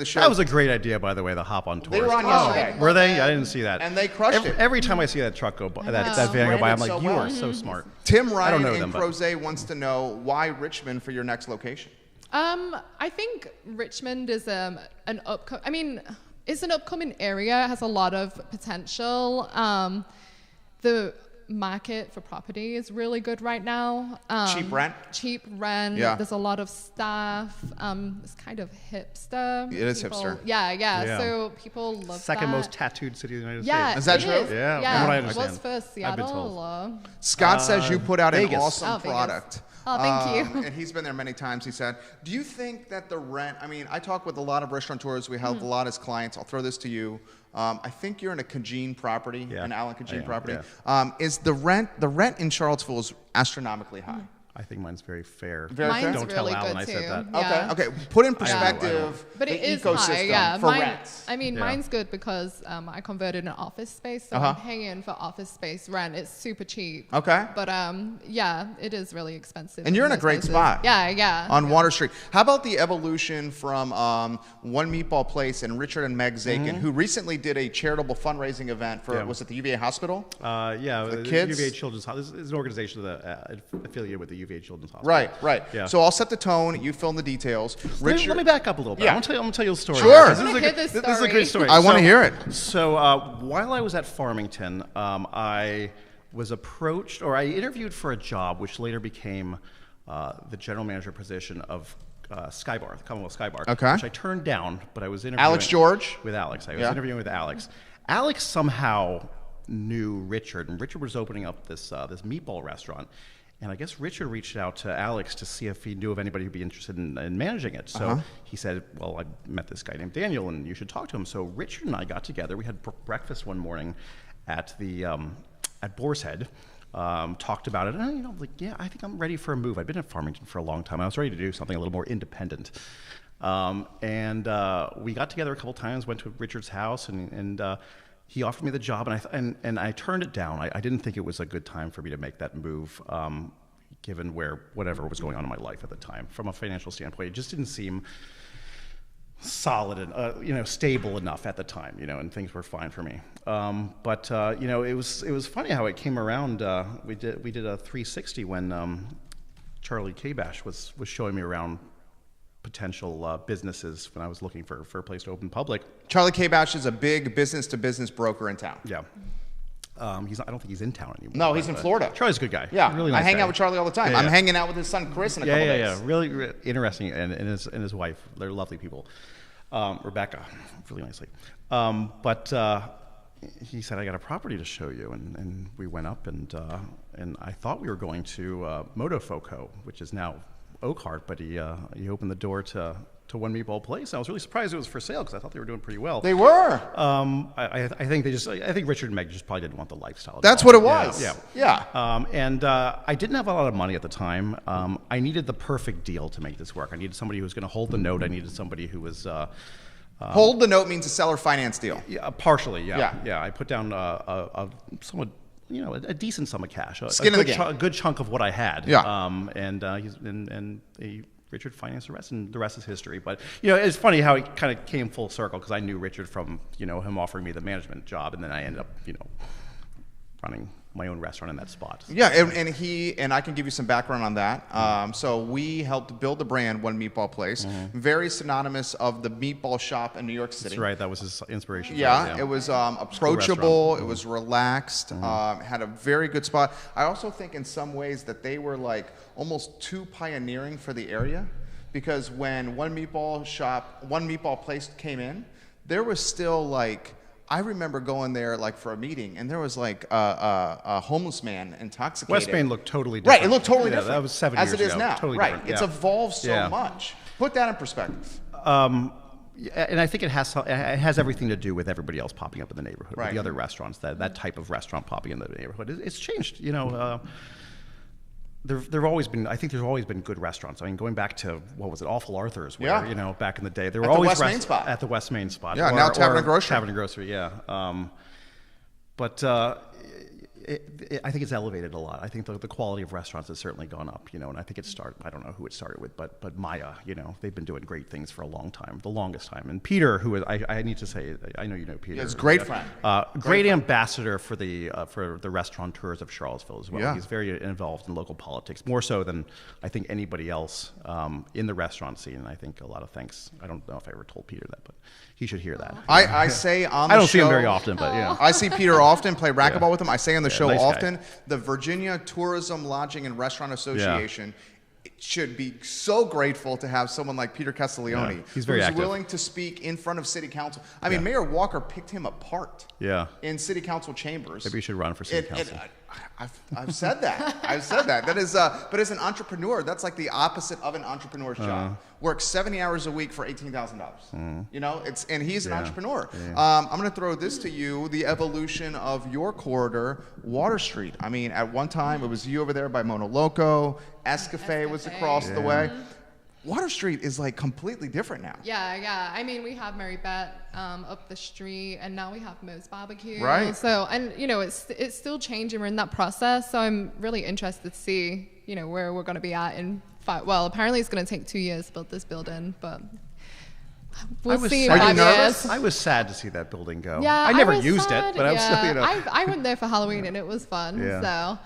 S1: show.
S2: That was a great idea, by the way, the Hop on Tours.
S1: They were on yesterday.
S2: Were they? I didn't see that.
S1: And they crushed it.
S2: Every time I see that truck go by, that van go by, I'm like, you are so smart.
S1: Tim Ryan
S2: know
S1: in
S2: them, but-
S1: Crozet wants to know why Richmond for your next location.
S3: I think Richmond is it's an upcoming area. It has a lot of potential. The market for property is really good right now.
S1: Cheap rent.
S3: Yeah. There's a lot of stuff. It's kind of hipster.
S1: It is hipster.
S3: Yeah. So people love
S2: Second
S3: that.
S2: most tattooed city in the United
S3: Yeah,
S2: States.
S1: Is that
S3: it
S1: true?
S2: Yeah, from what I understand.
S3: What's first,
S2: I've been
S3: Seattle?
S2: told.
S3: Or?
S1: Scott says you put out an
S2: Vegas.
S1: awesome
S3: Vegas.
S1: product.
S3: Oh, thank you.
S1: And he's been there many times. He said, do you think that the rent, I mean, I talk with a lot of restaurateurs. We have a lot as clients. I'll throw this to you. I think you're in a Kajin property, an Alan Kajin property.
S2: Yeah.
S1: Is the rent in Charlottesville is astronomically high?
S2: I think mine's very fair.
S3: Mine's
S2: Don't tell
S3: really
S2: Alan
S3: good
S2: I said
S3: too.
S2: that.
S3: Yeah.
S1: Okay. Put in perspective
S3: But it
S1: the
S3: is
S1: ecosystem
S3: high, yeah.
S1: for rents.
S3: I mean,
S2: Yeah.
S3: mine's good because I converted an office space, so I'm paying for office space rent. It's super cheap.
S1: Okay.
S3: But it is really expensive.
S1: And you're in a
S3: most
S1: great
S3: places.
S1: spot.
S3: Yeah.
S1: On Water Street. How about the evolution from One Meatball Place and Richard and Meg Zakin, who recently did a charitable fundraising event for, was it the UVA Hospital?
S2: The
S1: kids?
S2: UVA Children's Hospital. This is an organization that affiliated with the UVA Children's Hospital.
S1: Right.
S2: Yeah.
S1: So I'll set the tone. You fill in the details. Richard,
S2: Let me back up a little bit.
S1: Yeah.
S2: I'm going to tell you a story.
S1: Sure.
S2: This
S3: I
S2: is
S3: wanna
S2: a
S3: hear
S2: good-
S3: this
S2: this is a
S3: story.
S2: great story.
S1: I want to hear it.
S2: So while I was at Farmington, I was approached, or I interviewed for a job, which later became the general manager position of Skybar, the Commonwealth Skybar,
S1: Okay.
S2: which I turned down, but I was interviewing
S1: Alex George?
S2: with Alex. I was interviewing with Alex. Alex somehow knew Richard, and Richard was opening up this meatball restaurant. And I guess Richard reached out to Alex to see if he knew of anybody who'd be interested in managing it. So he said, well, I met this guy named Daniel, and you should talk to him. So Richard and I got together. We had breakfast one morning at at Boar's Head, talked about it. And I think I'm ready for a move. I'd been at Farmington for a long time. I was ready to do something a little more independent. And we got together a couple times, went to Richard's house, and he offered me the job, and I turned it down. I didn't think it was a good time for me to make that move, given whatever was going on in my life at the time. From a financial standpoint, it just didn't seem solid and stable enough at the time, and things were fine for me. But it was funny how it came around. We did a 360 when Charlie Kabash was showing me around potential businesses when I was looking for a place to open public.
S1: Charlie Kabash is a big business-to-business broker in town.
S2: Yeah. I don't think he's in town anymore.
S1: No, he's in Florida.
S2: Charlie's a good guy.
S1: Yeah,
S2: Really nice
S1: I hang
S2: guy.
S1: out with Charlie all the time.
S2: Yeah,
S1: I'm
S2: yeah.
S1: hanging out with his son Chris in a couple days.
S2: Yeah. Really interesting, and his wife. They're lovely people. Rebecca, really nicely. But he said, I got a property to show you, and we went up, and I thought we were going to Motofoco, which is now Oakhart, but he opened the door to One Meatball Place. I was really surprised it was for sale because I thought they were doing pretty well.
S1: They were.
S2: I think I think Richard and Meg just probably didn't want the lifestyle.
S1: That's what it was.
S2: Yeah. And I didn't have a lot of money at the time. I needed the perfect deal to make this work. I needed somebody who was going to hold the note. I needed somebody who was
S1: Hold the note means a seller finance deal.
S2: partially.
S1: Yeah.
S2: I put down a somewhat. A decent sum of cash,
S1: Skin of the game.
S2: a good chunk of what I had.
S1: Yeah.
S2: Richard financed the rest, and the rest is history. But it's funny how it kind of came full circle because I knew Richard from him offering me the management job, and then I ended up running my own restaurant in that spot.
S1: Yeah, and I can give you some background on that. So we helped build the brand One Meatball Place, very synonymous of the meatball shop in New York City.
S2: That's right. That was his inspiration.
S1: Yeah, it was approachable. It was relaxed. Had a very good spot. I also think in some ways that they were like almost too pioneering for the area, because when One Meatball Place came in, there was still like. I remember going there like for a meeting, and there was like a homeless man intoxicated.
S2: West Main looked totally different.
S1: Right, it looked totally different.
S2: That was 7
S1: as
S2: years
S1: it is
S2: ago.
S1: now.
S2: Totally
S1: right,
S2: different.
S1: it's evolved so much. Put that in perspective.
S2: And I think it has everything to do with everybody else popping up in the neighborhood, with the other restaurants, that type of restaurant popping in the neighborhood. It's changed, There've always been good restaurants. I mean, going back to what was it, Awful Arthur's, where back in the day there were always
S1: West Main spot.
S2: at the West Main spot.
S1: Yeah, now Tavern and Grocery.
S2: Tavern and Grocery, yeah. But I think it's elevated a lot. I think the quality of restaurants has certainly gone up, and I think it started, I don't know who it started with, but Maya, they've been doing great things for a long time, the longest time. And Peter, who is, I need to say, I know you know Peter.
S1: Yeah, it's a great friend.
S2: Great ambassador for the restaurateurs of Charlottesville as well.
S1: Yeah.
S2: He's very involved in local politics, more so than I think anybody else in the restaurant scene. And I think a lot of thanks. I don't know if I ever told Peter that, but he should hear that.
S1: I say on the show.
S2: I don't see him very often, but
S1: I see Peter often, play racquetball with him. I say on the show
S2: nice
S1: often,
S2: guy.
S1: the Virginia Tourism, Lodging, and Restaurant Association should be so grateful to have someone like Peter Castiglione,
S2: He's very
S1: who's
S2: active.
S1: willing to speak in front of City Council. I mean, Mayor Walker picked him apart in City Council chambers.
S2: Maybe you should run for City Council.
S1: I've said that. I've said that. That is, but as an entrepreneur, that's like the opposite of an entrepreneur's job. Works 70 hours a week for $18,000. And he's an entrepreneur. I'm going to throw this to you: the evolution of your corridor, Water Street. I mean, at one time it was you over there by Mono Loco. Escafé was across the way. Water Street is like completely different now.
S3: Yeah. I mean, we have Mary Beth up the street, and now we have Mo's Barbecue.
S1: Right.
S3: So, and it's still changing. We're in that process. So I'm really interested to see, where we're going to be at in 5. Well, apparently it's going to take 2 years to build this building, but we'll see in 5 years.
S2: I was sad to see that building go.
S3: Yeah,
S2: I never
S3: was
S2: used
S3: sad.
S2: it, but I was still,
S3: I went there for Halloween, and it was fun.
S2: Yeah.
S3: So.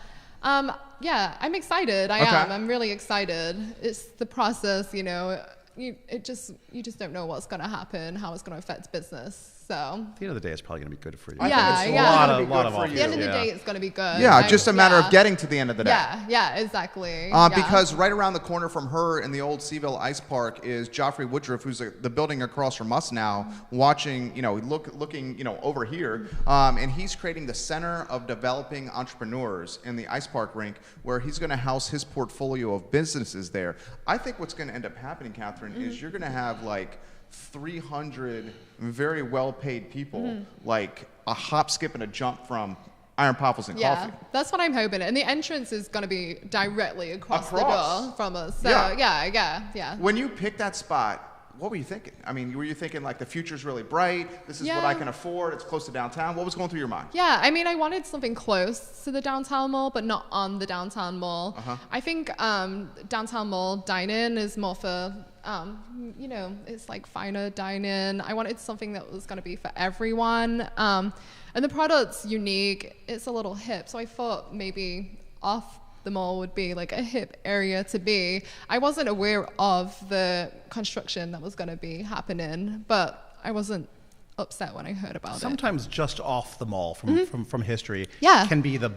S3: I'm excited. I am. I'm really excited. It's the process, you just don't know what's going to happen, how it's going to affect business. So
S2: at the end of the day, it's probably going to be good for you.
S1: A lot of
S3: at the end of the day, it's going to be good.
S1: Yeah, just a matter of getting to the end of the day.
S3: Yeah, exactly.
S1: Because right around the corner from her in the old CVille Ice Park is Joffrey Woodruff, who's the building across from us now, watching, looking, over here, and he's creating the center of developing entrepreneurs in the ice park rink, where he's going to house his portfolio of businesses there. I think what's going to end up happening, Kathryn, is you're going to have like 300 very well-paid people, like a hop, skip, and a jump from Iron Paffles and Coffee.
S3: That's what I'm hoping. And the entrance is going to be directly across the door from us. So, yeah.
S1: When you picked that spot, what were you thinking? I mean, were you thinking like the future's really bright, this is what I can afford, it's close to downtown? What was going through your mind?
S3: Yeah, I mean, I wanted something close to the downtown mall, but not on the downtown mall. I think downtown mall dine-in is more for, it's like finer dine-in. I wanted something that was going to be for everyone. And the product's unique. It's a little hip. So I thought maybe off the mall would be like a hip area to be. I wasn't aware of the construction that was going to be happening, but I wasn't upset when I heard about
S2: Sometimes just off the mall from history can be the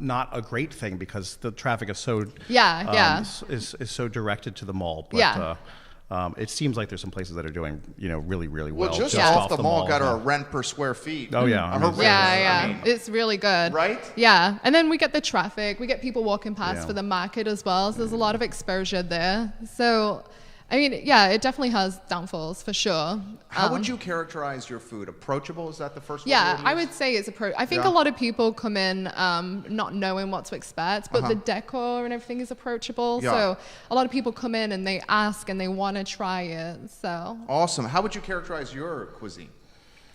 S2: not a great thing, because the traffic is so is so directed to the mall. But it seems like there's some places that are doing really well.
S1: Well, just off the mall got our rent per square feet.
S2: Oh yeah,
S3: it's really good.
S1: Right?
S3: Yeah, and then we get the traffic. We get people walking past for the market as well. So there's a lot of exposure there. So, I mean, it definitely has downfalls for sure.
S1: How would you characterize your food? Approachable? Is that the first one?
S3: Yeah, I would say it's approachable. I think a lot of people come in not knowing what to expect, but the decor and everything is approachable.
S1: Yeah.
S3: So a lot of people come in and they ask and they want to try it. So
S1: awesome. How would you characterize your cuisine?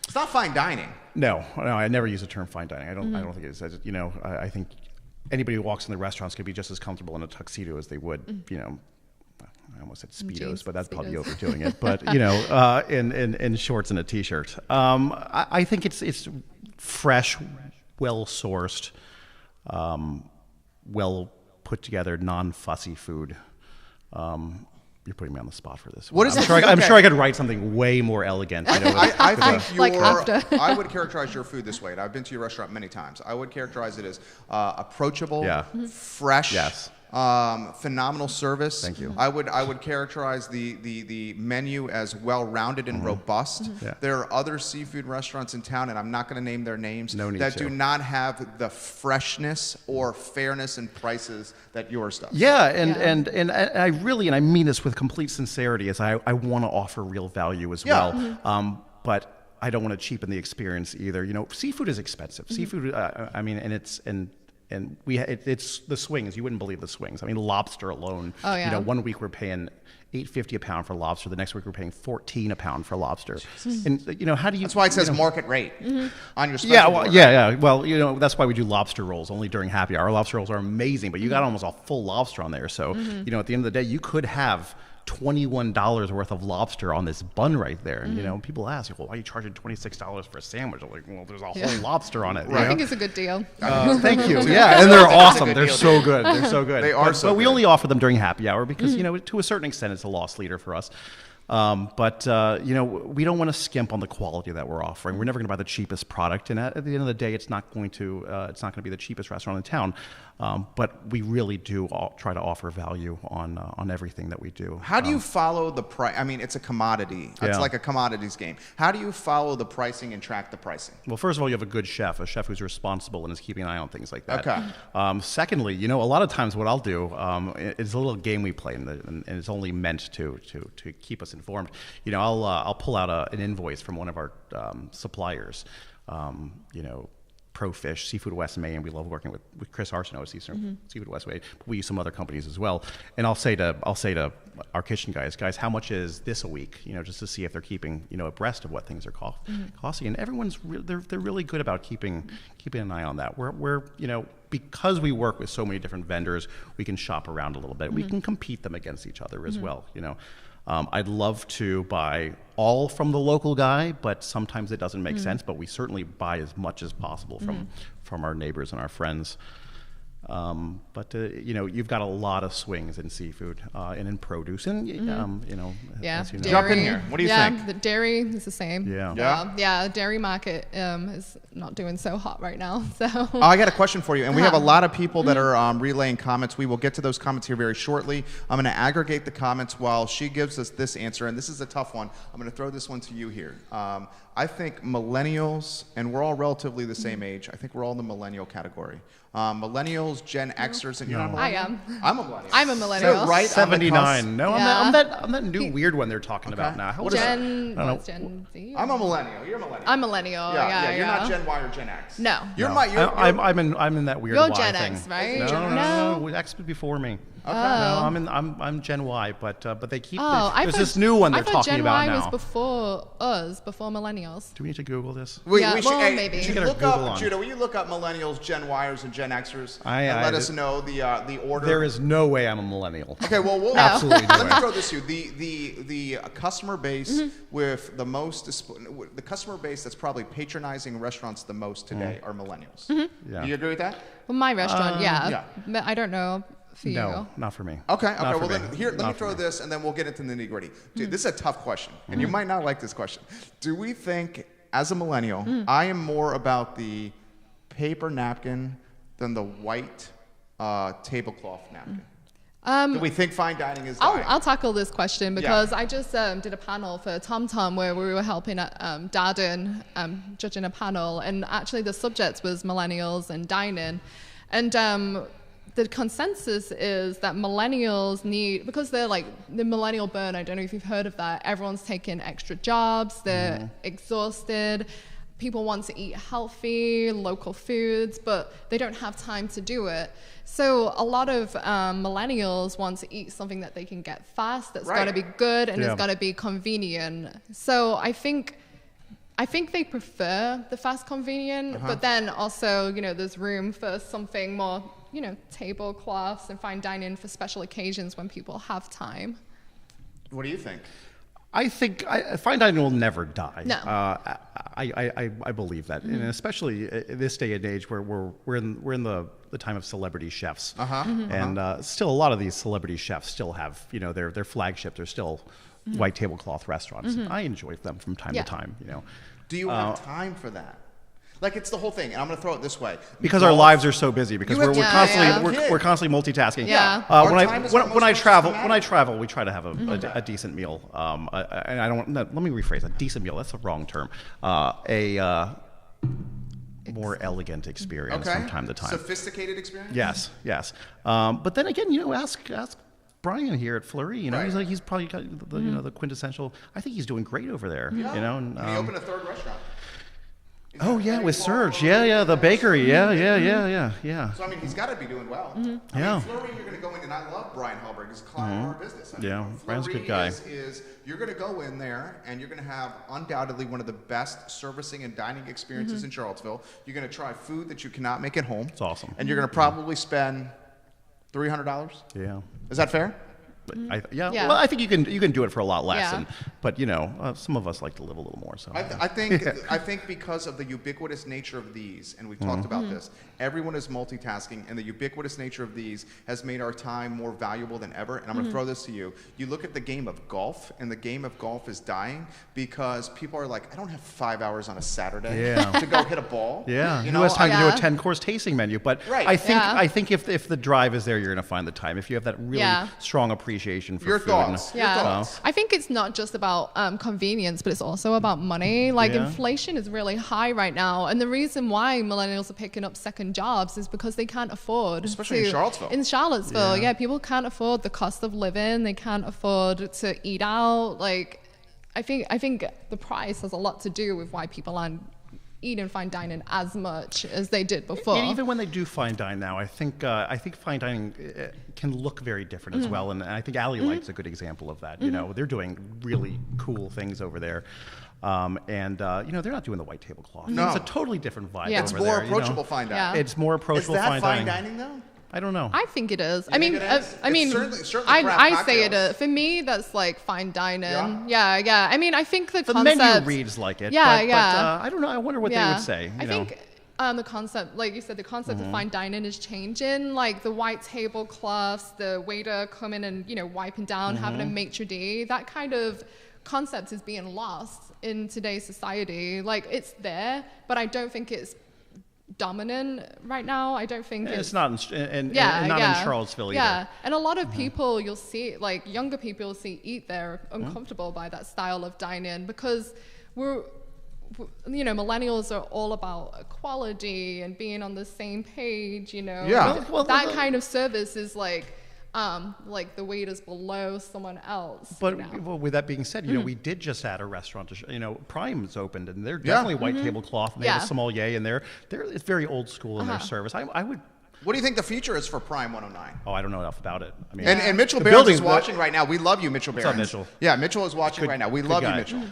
S1: It's not fine dining.
S2: No, I never use the term fine dining. I don't think it is. I think anybody who walks in the restaurants could be just as comfortable in a tuxedo as they would, I almost said Speedos, but that's probably overdoing it. But in shorts and a t-shirt. I think it's fresh, well sourced, well put together, non-fussy food. You're putting me on the spot for this.
S1: What is
S2: I'm sure I could write something way more elegant.
S1: I think
S3: I
S1: would characterize your food this way, and I've been to your restaurant many times. I would characterize it as approachable, fresh.
S2: Yes.
S1: Phenomenal service.
S2: Thank you.
S1: I would characterize the menu as well-rounded and robust.
S2: Yeah.
S1: There are other seafood restaurants in town, and I'm not going to name their names, do not have the freshness or fairness in prices that yours does.
S2: Yeah, and I really, and I mean this with complete sincerity, is I want to offer real value as well. But I don't want to cheapen the experience either. Seafood is expensive. Seafood, it's the swings. You wouldn't believe the swings. I mean, lobster alone.
S3: Oh, yeah.
S2: 1 week we're paying $8.50 a pound for lobster. The next week we're paying $14 a pound for lobster. And how do you?
S1: That's why it says market rate on your special
S2: Yeah,
S1: board, right?
S2: yeah. Well, that's why we do lobster rolls only during happy hour. Our lobster rolls are amazing, but you got almost a full lobster on there. So at the end of the day, you could have $21 worth of lobster on this bun right there. And people ask, well, why are you charging $26 for a sandwich? I'm like, well, there's a whole lobster on it.
S3: I think it's a good deal.
S2: Thank you. Yeah, and they're awesome. They're so good. They're so good.
S1: They are
S2: But we only offer them during happy hour because to a certain extent it's a loss leader for us. But we don't want to skimp on the quality that we're offering. We're never going to buy the cheapest product, and at the end of the day, it's not going to be the cheapest restaurant in town. But we really do try to offer value on everything that we do.
S1: How do you follow the price? I mean, it's a commodity. It's like a commodities game. How do you follow the pricing and track the pricing?
S2: Well, first of all, you have a good chef, a chef who's responsible and is keeping an eye on things like that.
S1: Okay.
S2: Secondly, a lot of times what I'll do is a little game we play, and it's only meant to keep us informed. I'll pull out an invoice from one of our suppliers. Profish, Seafood West Maine. We love working with Chris Arsenault at Seafood West Maine. We use some other companies as well. And I'll say to our kitchen guys, how much is this a week? Just to see if they're keeping abreast of what things are costing. And everyone's they're really good about keeping an eye on that. We're because we work with so many different vendors, we can shop around a little bit. We can compete them against each other as well. I'd love to buy all from the local guy, but sometimes it doesn't make sense. But we certainly buy as much as possible from our neighbors and our friends. But you've got a lot of swings in seafood and in produce, and as you know.
S1: Jump in here. What do you think?
S3: Yeah, the dairy is the same.
S1: Yeah.
S3: Dairy market is not doing so hot right now. So
S1: I got a question for you, and we have a lot of people that are relaying comments. We will get to those comments here very shortly. I'm going to aggregate the comments while she gives us this answer, and this is a tough one. I'm going to throw this one to you here. I think millennials, and we're all relatively the same age. I think we're all in the millennial category. Millennials, Gen Xers, and you're not a millennial?
S3: I am.
S1: I'm a millennial.
S3: I'm a millennial.
S1: So right
S2: 79. No,
S3: Yeah.
S2: I'm that new weird one they're talking about now. How old is that?
S3: What's Gen Z?
S1: I'm a millennial. You're a millennial.
S3: I'm millennial. Yeah.
S1: You're not Gen Y or Gen X.
S3: No.
S2: I'm in that weird
S3: You're
S2: Y
S3: Gen
S2: thing.
S3: X, right?
S2: No. X was before me.
S1: Okay.
S2: No, I'm Gen Y, but they keep.
S3: I
S2: there's
S3: thought,
S2: this new one they're
S3: I thought
S2: talking
S3: Gen
S2: about
S3: Y
S2: now.
S3: was before us, before millennials.
S2: Do we need to Google this?
S3: Yeah,
S1: should,
S3: well, maybe.
S1: Should
S2: Get our
S1: look
S2: Google
S1: up,
S2: on.
S1: Judah, will you look up millennials, Gen Yers, and Gen Xers, and
S2: I
S1: let us know the order?
S2: There is no way I'm a millennial.
S1: Okay, well,
S2: Absolutely no
S1: let me
S2: way.
S1: throw this to you. The customer base with the most, the customer base that's probably patronizing restaurants the most today are millennials.
S2: Yeah.
S1: Do you agree with that?
S3: Well, my restaurant,
S1: yeah.
S3: But I don't know for you.
S2: No, not for me.
S1: Okay.
S2: Not
S1: Well,
S2: for
S1: then
S2: me.
S1: here, let me
S2: Not
S1: throw
S2: for me.
S1: this, and then we'll get into the nitty gritty. Dude, this is a tough question, and you might not like this question. Do we think, as a millennial, I am more about the paper napkin than the white tablecloth napkin? Do we think fine dining is dying?
S3: I'll tackle this question because I just did a panel for Tom Tom where we were helping Darden judging a panel, and actually the subject was millennials and dining, and the consensus is that millennials need, because they're like the millennial burn. I don't know if you've heard of that. Everyone's taking extra jobs. They're exhausted. People want to eat healthy, local foods, but they don't have time to do it. So a lot of millennials want to eat something that they can get fast, that's got to be good, and it's got to be convenient. So I think they prefer the fast convenient, but then also, there's room for something more, tablecloths and fine dining for special occasions when people have time.
S1: What do you think?
S2: I think fine dining will never die.
S3: No.
S2: I believe that, and especially in this day and age where we're in the time of celebrity chefs, and still a lot of these celebrity chefs still have their flagship. They're still white tablecloth restaurants. I enjoy them from time to time.
S1: Do you have time for that? Like, it's the whole thing, and I'm going to throw it this way.
S2: Because our lives are so busy. Because we're
S1: Yeah.
S2: we're constantly multitasking.
S3: Yeah.
S2: When I travel, we try to have a decent meal. And I don't. No, let me rephrase. A decent meal. That's the wrong term. A more elegant experience from time to time.
S1: Sophisticated experience.
S2: Yes. But then again, ask Brian here at Fleury. He's probably got the the quintessential. I think he's doing great over there.
S1: Yeah.
S2: And
S1: he opened a third restaurant.
S2: Oh yeah, with Serge. Yeah, the bakery. Yeah.
S1: So I mean, he's got to be doing well.
S2: Mm-hmm.
S1: I mean, Fleury, you're going to go in, and I love Brian Hellberg. He's a client of our business. I mean,
S2: Brian's a
S1: Fleury
S2: good guy.
S1: Is you're going to go in there, and you're going to have undoubtedly one of the best servicing and dining experiences in Charlottesville. You're going to try food that you cannot make at home.
S2: It's awesome.
S1: And you're going to probably spend $300.
S2: Yeah.
S1: Is that fair?
S3: Yeah.
S2: Well, I think you can do it for a lot less,
S3: Yeah.
S2: but some of us like to live a little more. So
S1: I think because of the ubiquitous nature of these, and we've talked about this, everyone is multitasking, and the ubiquitous nature of these has made our time more valuable than ever. And I'm going to throw this to you. You look at the game of golf, and the game of golf is dying because people are like, I don't have 5 hours on a Saturday to go hit a ball.
S2: Yeah,
S1: you
S2: who has time to do a
S3: Yeah.
S2: 10-course tasting menu? But
S1: Right.
S2: I think if the drive is there, you're going to find the time. If you have that really strong appreciation for
S1: Your
S2: food.
S1: thoughts.
S3: Yeah,
S1: Your thoughts.
S3: I think it's not just about convenience, but it's also about money. Like
S2: Yeah.
S3: inflation is really high right now, and the reason why millennials are picking up second jobs is because they can't afford.
S1: Especially in Charlottesville.
S3: In Charlottesville, people can't afford the cost of living. They can't afford to eat out. Like, I think the price has a lot to do with why people aren't eating fine dining as much as they did before.
S2: And even when they do fine dine now, I think fine dining can look very different as well. And I think Alley Light's a good example of that. You know, they're doing really cool things over there. They're not doing the white tablecloth.
S1: No.
S2: It's a totally different vibe.
S3: Yeah.
S1: It's
S2: over
S1: more
S2: there,
S1: approachable fine dining.
S3: Yeah.
S2: It's more
S1: Is
S2: approachable
S1: that
S2: fine dining.
S1: though?
S2: I don't know.
S3: I think it is.
S1: You think it is? It's certainly craft
S3: I say it
S1: cocktails.
S3: is. For me, that's like fine dining.
S1: Yeah?
S3: Yeah. I mean, I think the
S2: the
S3: concept.
S2: menu reads like it.
S3: Yeah,
S2: but,
S3: yeah.
S2: I don't know. I wonder what they would say.
S3: I think the concept, like you said, the concept of fine dining is changing. Like the white tablecloths, the waiter coming and wiping down, having a maitre d'. That kind of concept is being lost in today's society. Like it's there, but I don't think it's dominant right now. I don't think
S2: it's not in in Charlottesville either.
S3: Yeah, and a lot of people you'll see, like younger people you'll see eat there, uncomfortable by that style of dining because millennials are all about equality and being on the same page.
S1: Yeah.
S3: That kind of service is like the waiters below someone else.
S2: But well, with that being said, we did just add a restaurant. Prime's opened, and they're definitely white tablecloth, and they have a sommelier, and it's very old school in their service. I would.
S1: What do you think the future is for Prime 109?
S2: Oh, I don't know enough about it. I mean,
S1: And Mitchell
S2: the
S1: Beerens
S2: building's
S1: is watching right now. We love you, Mitchell Beerens.
S2: What's up, Mitchell?
S1: Yeah, Mitchell is watching right now. We love you,
S2: guy.
S1: Mitchell.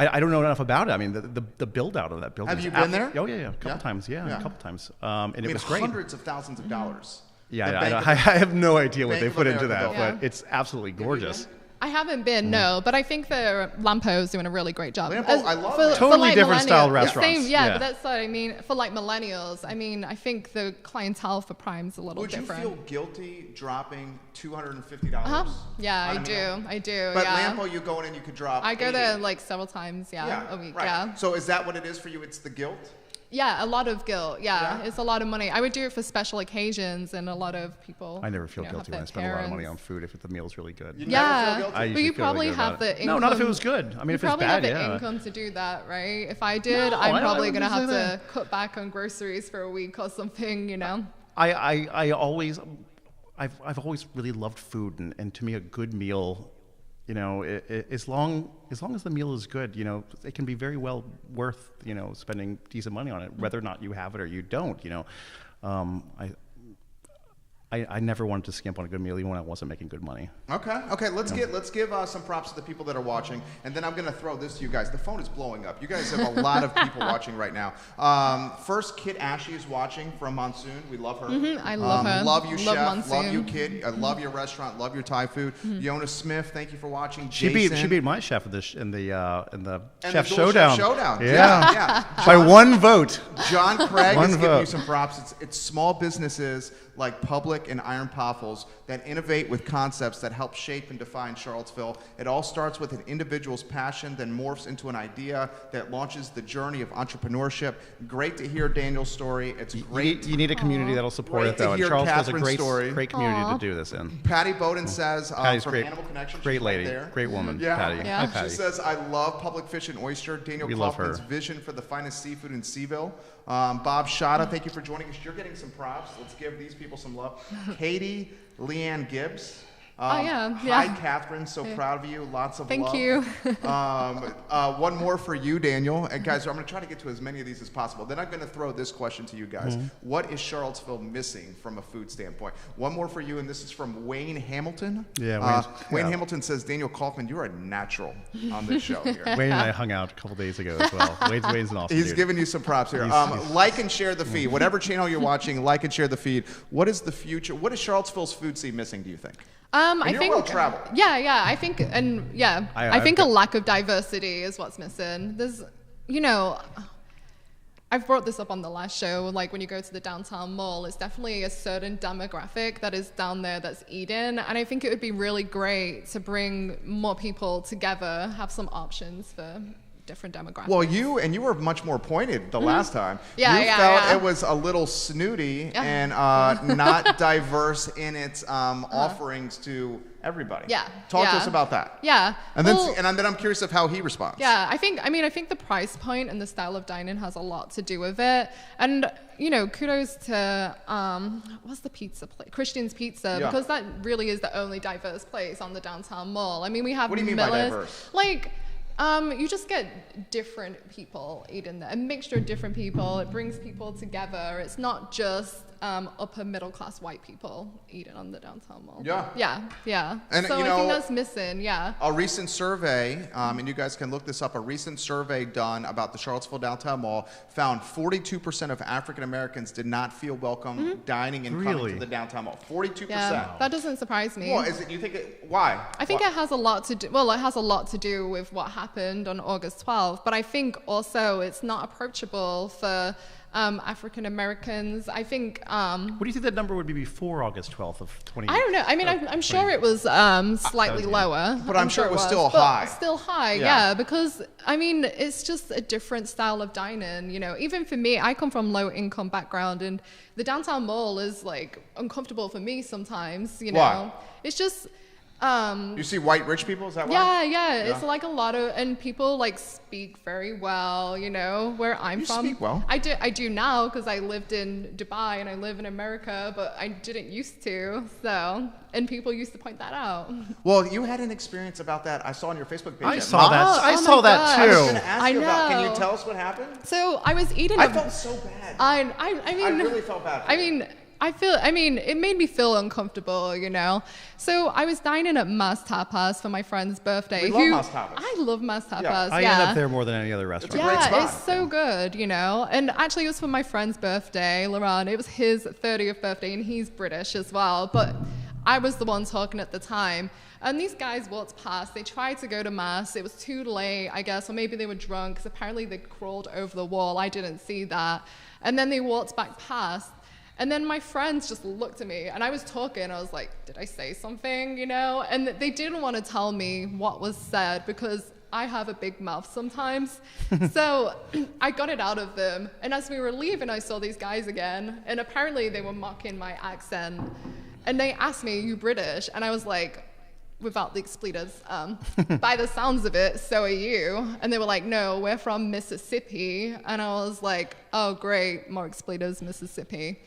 S2: I don't know enough about it. I mean, the build out of that building.
S1: Have you been there?
S2: Oh yeah, a couple times. Yeah, a couple times. And it was great.
S1: Hundreds of thousands of dollars.
S2: Yeah, I have no idea what they
S1: Bank of
S2: put into
S1: America
S2: that,
S1: building.
S2: but it's absolutely gorgeous.
S3: I haven't been, no, but I think the Lampo is doing a really great job.
S1: Lampo, I love that.
S2: Totally different style
S3: millennials-
S2: restaurants.
S3: Same, but that's what I mean. For like millennials, I mean, I think the clientele for Prime's a little
S1: Would
S3: different.
S1: you feel guilty dropping $250?
S3: Yeah,
S1: on
S3: I
S1: a
S3: do.
S1: meal?
S3: I do.
S1: But
S3: yeah.
S1: Lampo, you go in and you could drop.
S3: I go
S1: 80.
S3: there like several times, a week.
S1: right.
S3: Yeah.
S1: So is that what it is for you? It's the guilt?
S3: Yeah, a lot of guilt. Yeah,
S1: Yeah?
S3: it's a lot of money. I would do it for special occasions, and a lot of people.
S2: I never feel
S3: have
S2: guilty when
S3: their
S2: I spend a lot of money on
S3: parents.
S2: food if the meal's really good.
S1: You never feel
S3: Yeah,
S1: guilty?
S2: I
S3: but
S2: usually
S3: you
S2: feel really
S3: probably
S2: good
S3: have
S2: about
S3: the
S2: it.
S3: income.
S2: No, not if it was good. I mean,
S3: You
S2: if it's
S3: probably
S2: bad,
S3: have the
S2: yeah.
S3: income to do that, right? If I did,
S2: No,
S3: I'm
S2: I
S3: probably
S2: wouldn't
S3: gonna have
S2: say
S3: to
S2: that.
S3: cut back on groceries for a week or something.
S2: I always, I've always really loved food, and to me, a good meal, as long as the meal is good, it can be very well worth, spending decent money on it, whether or not you have it or you don't. I never wanted to skimp on a good meal, even when I wasn't making good money.
S1: Okay. Let's give some props to the people that are watching, and then I'm gonna throw this to you guys. The phone is blowing up. You guys have a lot of people watching right now. First, Kit Ashley is watching from Monsoon. We love her.
S3: I love her.
S1: Love you,
S3: Love
S1: chef.
S3: Monsoon.
S1: Love you, Kit. I love your restaurant. Love your Thai food. Yona Smith, thank you for watching.
S2: She
S1: Jason.
S2: beat my chef in the
S1: And
S2: Chef
S1: the Dual
S2: Showdown.
S1: Chef Showdown.
S2: Yeah.
S1: Yeah.
S2: By one vote.
S1: John Craig
S2: One
S1: is giving
S2: vote.
S1: you some props. It's small businesses like Public and Iron Paffles that innovate with concepts that help shape and define Charlottesville. It all starts with an individual's passion, then morphs into an idea that launches the journey of entrepreneurship. Great to hear Daniel's story. It's great.
S2: You need a community that'll support
S1: Great
S2: it,
S1: to
S2: though. And
S1: hear
S2: Charlottesville's a
S1: Kathryn's story.
S2: great community to do this in.
S1: Patty Bowden says
S2: Patty's
S1: from
S2: great,
S1: Animal Connection.
S2: great
S1: she's right
S2: lady,
S1: there.
S2: great woman,
S1: Yeah.
S2: Patty.
S3: Yeah.
S2: Hi,
S3: She
S2: Patty.
S1: She says, I love public fish and oyster. Daniel
S2: We love
S1: Kaufman's
S2: her.
S1: vision for the finest seafood in CVille. Bob Shada, thank you for joining us. You're getting some props. Let's give these people some love. Katie Leanne Gibbs. Hi, Kathryn. So proud of you. Lots of love.
S3: Thank you.
S1: One more for you, Daniel. And guys, I'm going to try to get to as many of these as possible. Then I'm going to throw this question to you guys. What is Charlottesville missing from a food standpoint? One more for you, and this is from Wayne Hamilton.
S2: Yeah,
S1: Wayne Hamilton says, Daniel Kaufman, you're a natural on this show here.
S2: Wayne and I hung out a couple days ago as well. Wayne's an awesome
S1: He's
S2: dude.
S1: giving you some props here. Like and share the feed. Whatever channel you're watching, like and share the feed. What is the future? What is Charlottesville's food scene missing, do you think?
S3: I think
S1: well-traveled.
S3: I think, and I think a lack of diversity is what's missing. There's, I've brought this up on the last show, like when you go to the downtown mall, it's definitely a certain demographic that is down there that's eating, and I think it would be really great to bring more people together, have some options for different demographics.
S1: Well, you were much more pointed the last time. You felt it was a little snooty and not diverse in its offerings to everybody. Talk to us about that. And then I'm curious of how he responds.
S3: I think the price point and the style of dining has a lot to do with it. And kudos to what's the pizza place? Christian's Pizza, because that really is the only diverse place on the downtown mall. I mean, we have
S1: What do you mean by diverse?
S3: You just get different people eating there, a mixture of different people. It brings people together. It's not just upper middle class white people eating on the downtown mall. Yeah.
S1: And
S3: so I think that's missing.
S1: A recent survey, and you guys can look this up. A recent survey done about the Charlottesville downtown mall found 42% of African Americans did not feel welcome dining and coming to the downtown mall. 42%.
S3: Yeah, that doesn't surprise me.
S1: Well, why?
S3: I think it has a lot to do. Well, it has a lot to do with what happened on August 12th. But I think also it's not approachable for African Americans. I think.
S2: What do you think that number would be before August 12th of 20?
S3: I don't know. I mean, I'm sure it was slightly lower.
S1: But I'm sure it was still high.
S3: Still high, yeah. Because I mean, it's just a different style of dining. Even for me, I come from low income background, and the downtown mall is like uncomfortable for me sometimes.
S1: Why?
S3: It's just.
S1: You see white rich people? Is that why?
S3: Yeah. It's like a lot of, and people like speak very well, where I'm from.
S1: You speak well?
S3: I do now because I lived in Dubai and I live in America, but I didn't used to. So, and people used to point that out.
S1: Well, you had an experience about that. I saw on your Facebook page.
S2: I saw that. I saw that too.
S1: I was going to ask you about. Can you tell us what happened?
S3: So I was eating.
S1: I felt so bad.
S3: I mean,
S1: I really felt bad.
S3: It made me feel uncomfortable, So I was dining at Mas Tapas for my friend's birthday.
S1: We love Mas Tapas.
S3: I love Mas Tapas,
S2: I end up there more than any other restaurant.
S1: It's a great spot.
S3: It's so good, And actually, it was for my friend's birthday, Loren. It was his 30th birthday, and he's British as well. But I was the one talking at the time. And these guys walked past. They tried to go to Mass. It was too late, I guess, or maybe they were drunk, because apparently they crawled over the wall. I didn't see that. And then they walked back past. And then my friends just looked at me, and I was talking. I was like, did I say something, And they didn't want to tell me what was said because I have a big mouth sometimes. So I got it out of them. And as we were leaving, I saw these guys again, and apparently they were mocking my accent. And they asked me, you British? And I was like, without the expletives, by the sounds of it, so are you. And they were like, no, we're from Mississippi. And I was like, oh, great, more expletives, Mississippi.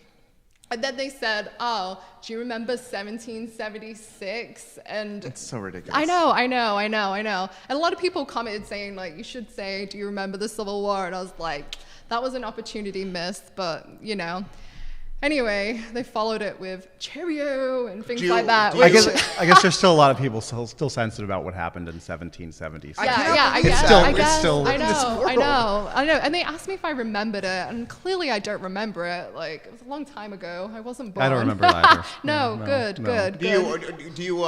S3: And then they said, oh, do you remember 1776? And
S1: it's so ridiculous.
S3: I know. And a lot of people commented saying, like, you should say, do you remember the Civil War? And I was like, that was an opportunity missed, but, Anyway, they followed it with Cheerio and things like that.
S2: I guess there's still a lot of people still sensitive about what happened in 1776.
S3: I guess. I know. And they asked me if I remembered it, and clearly I don't remember it. Like, it was a long time ago. I wasn't born.
S2: I don't remember it either.
S3: No. Good.
S1: Do you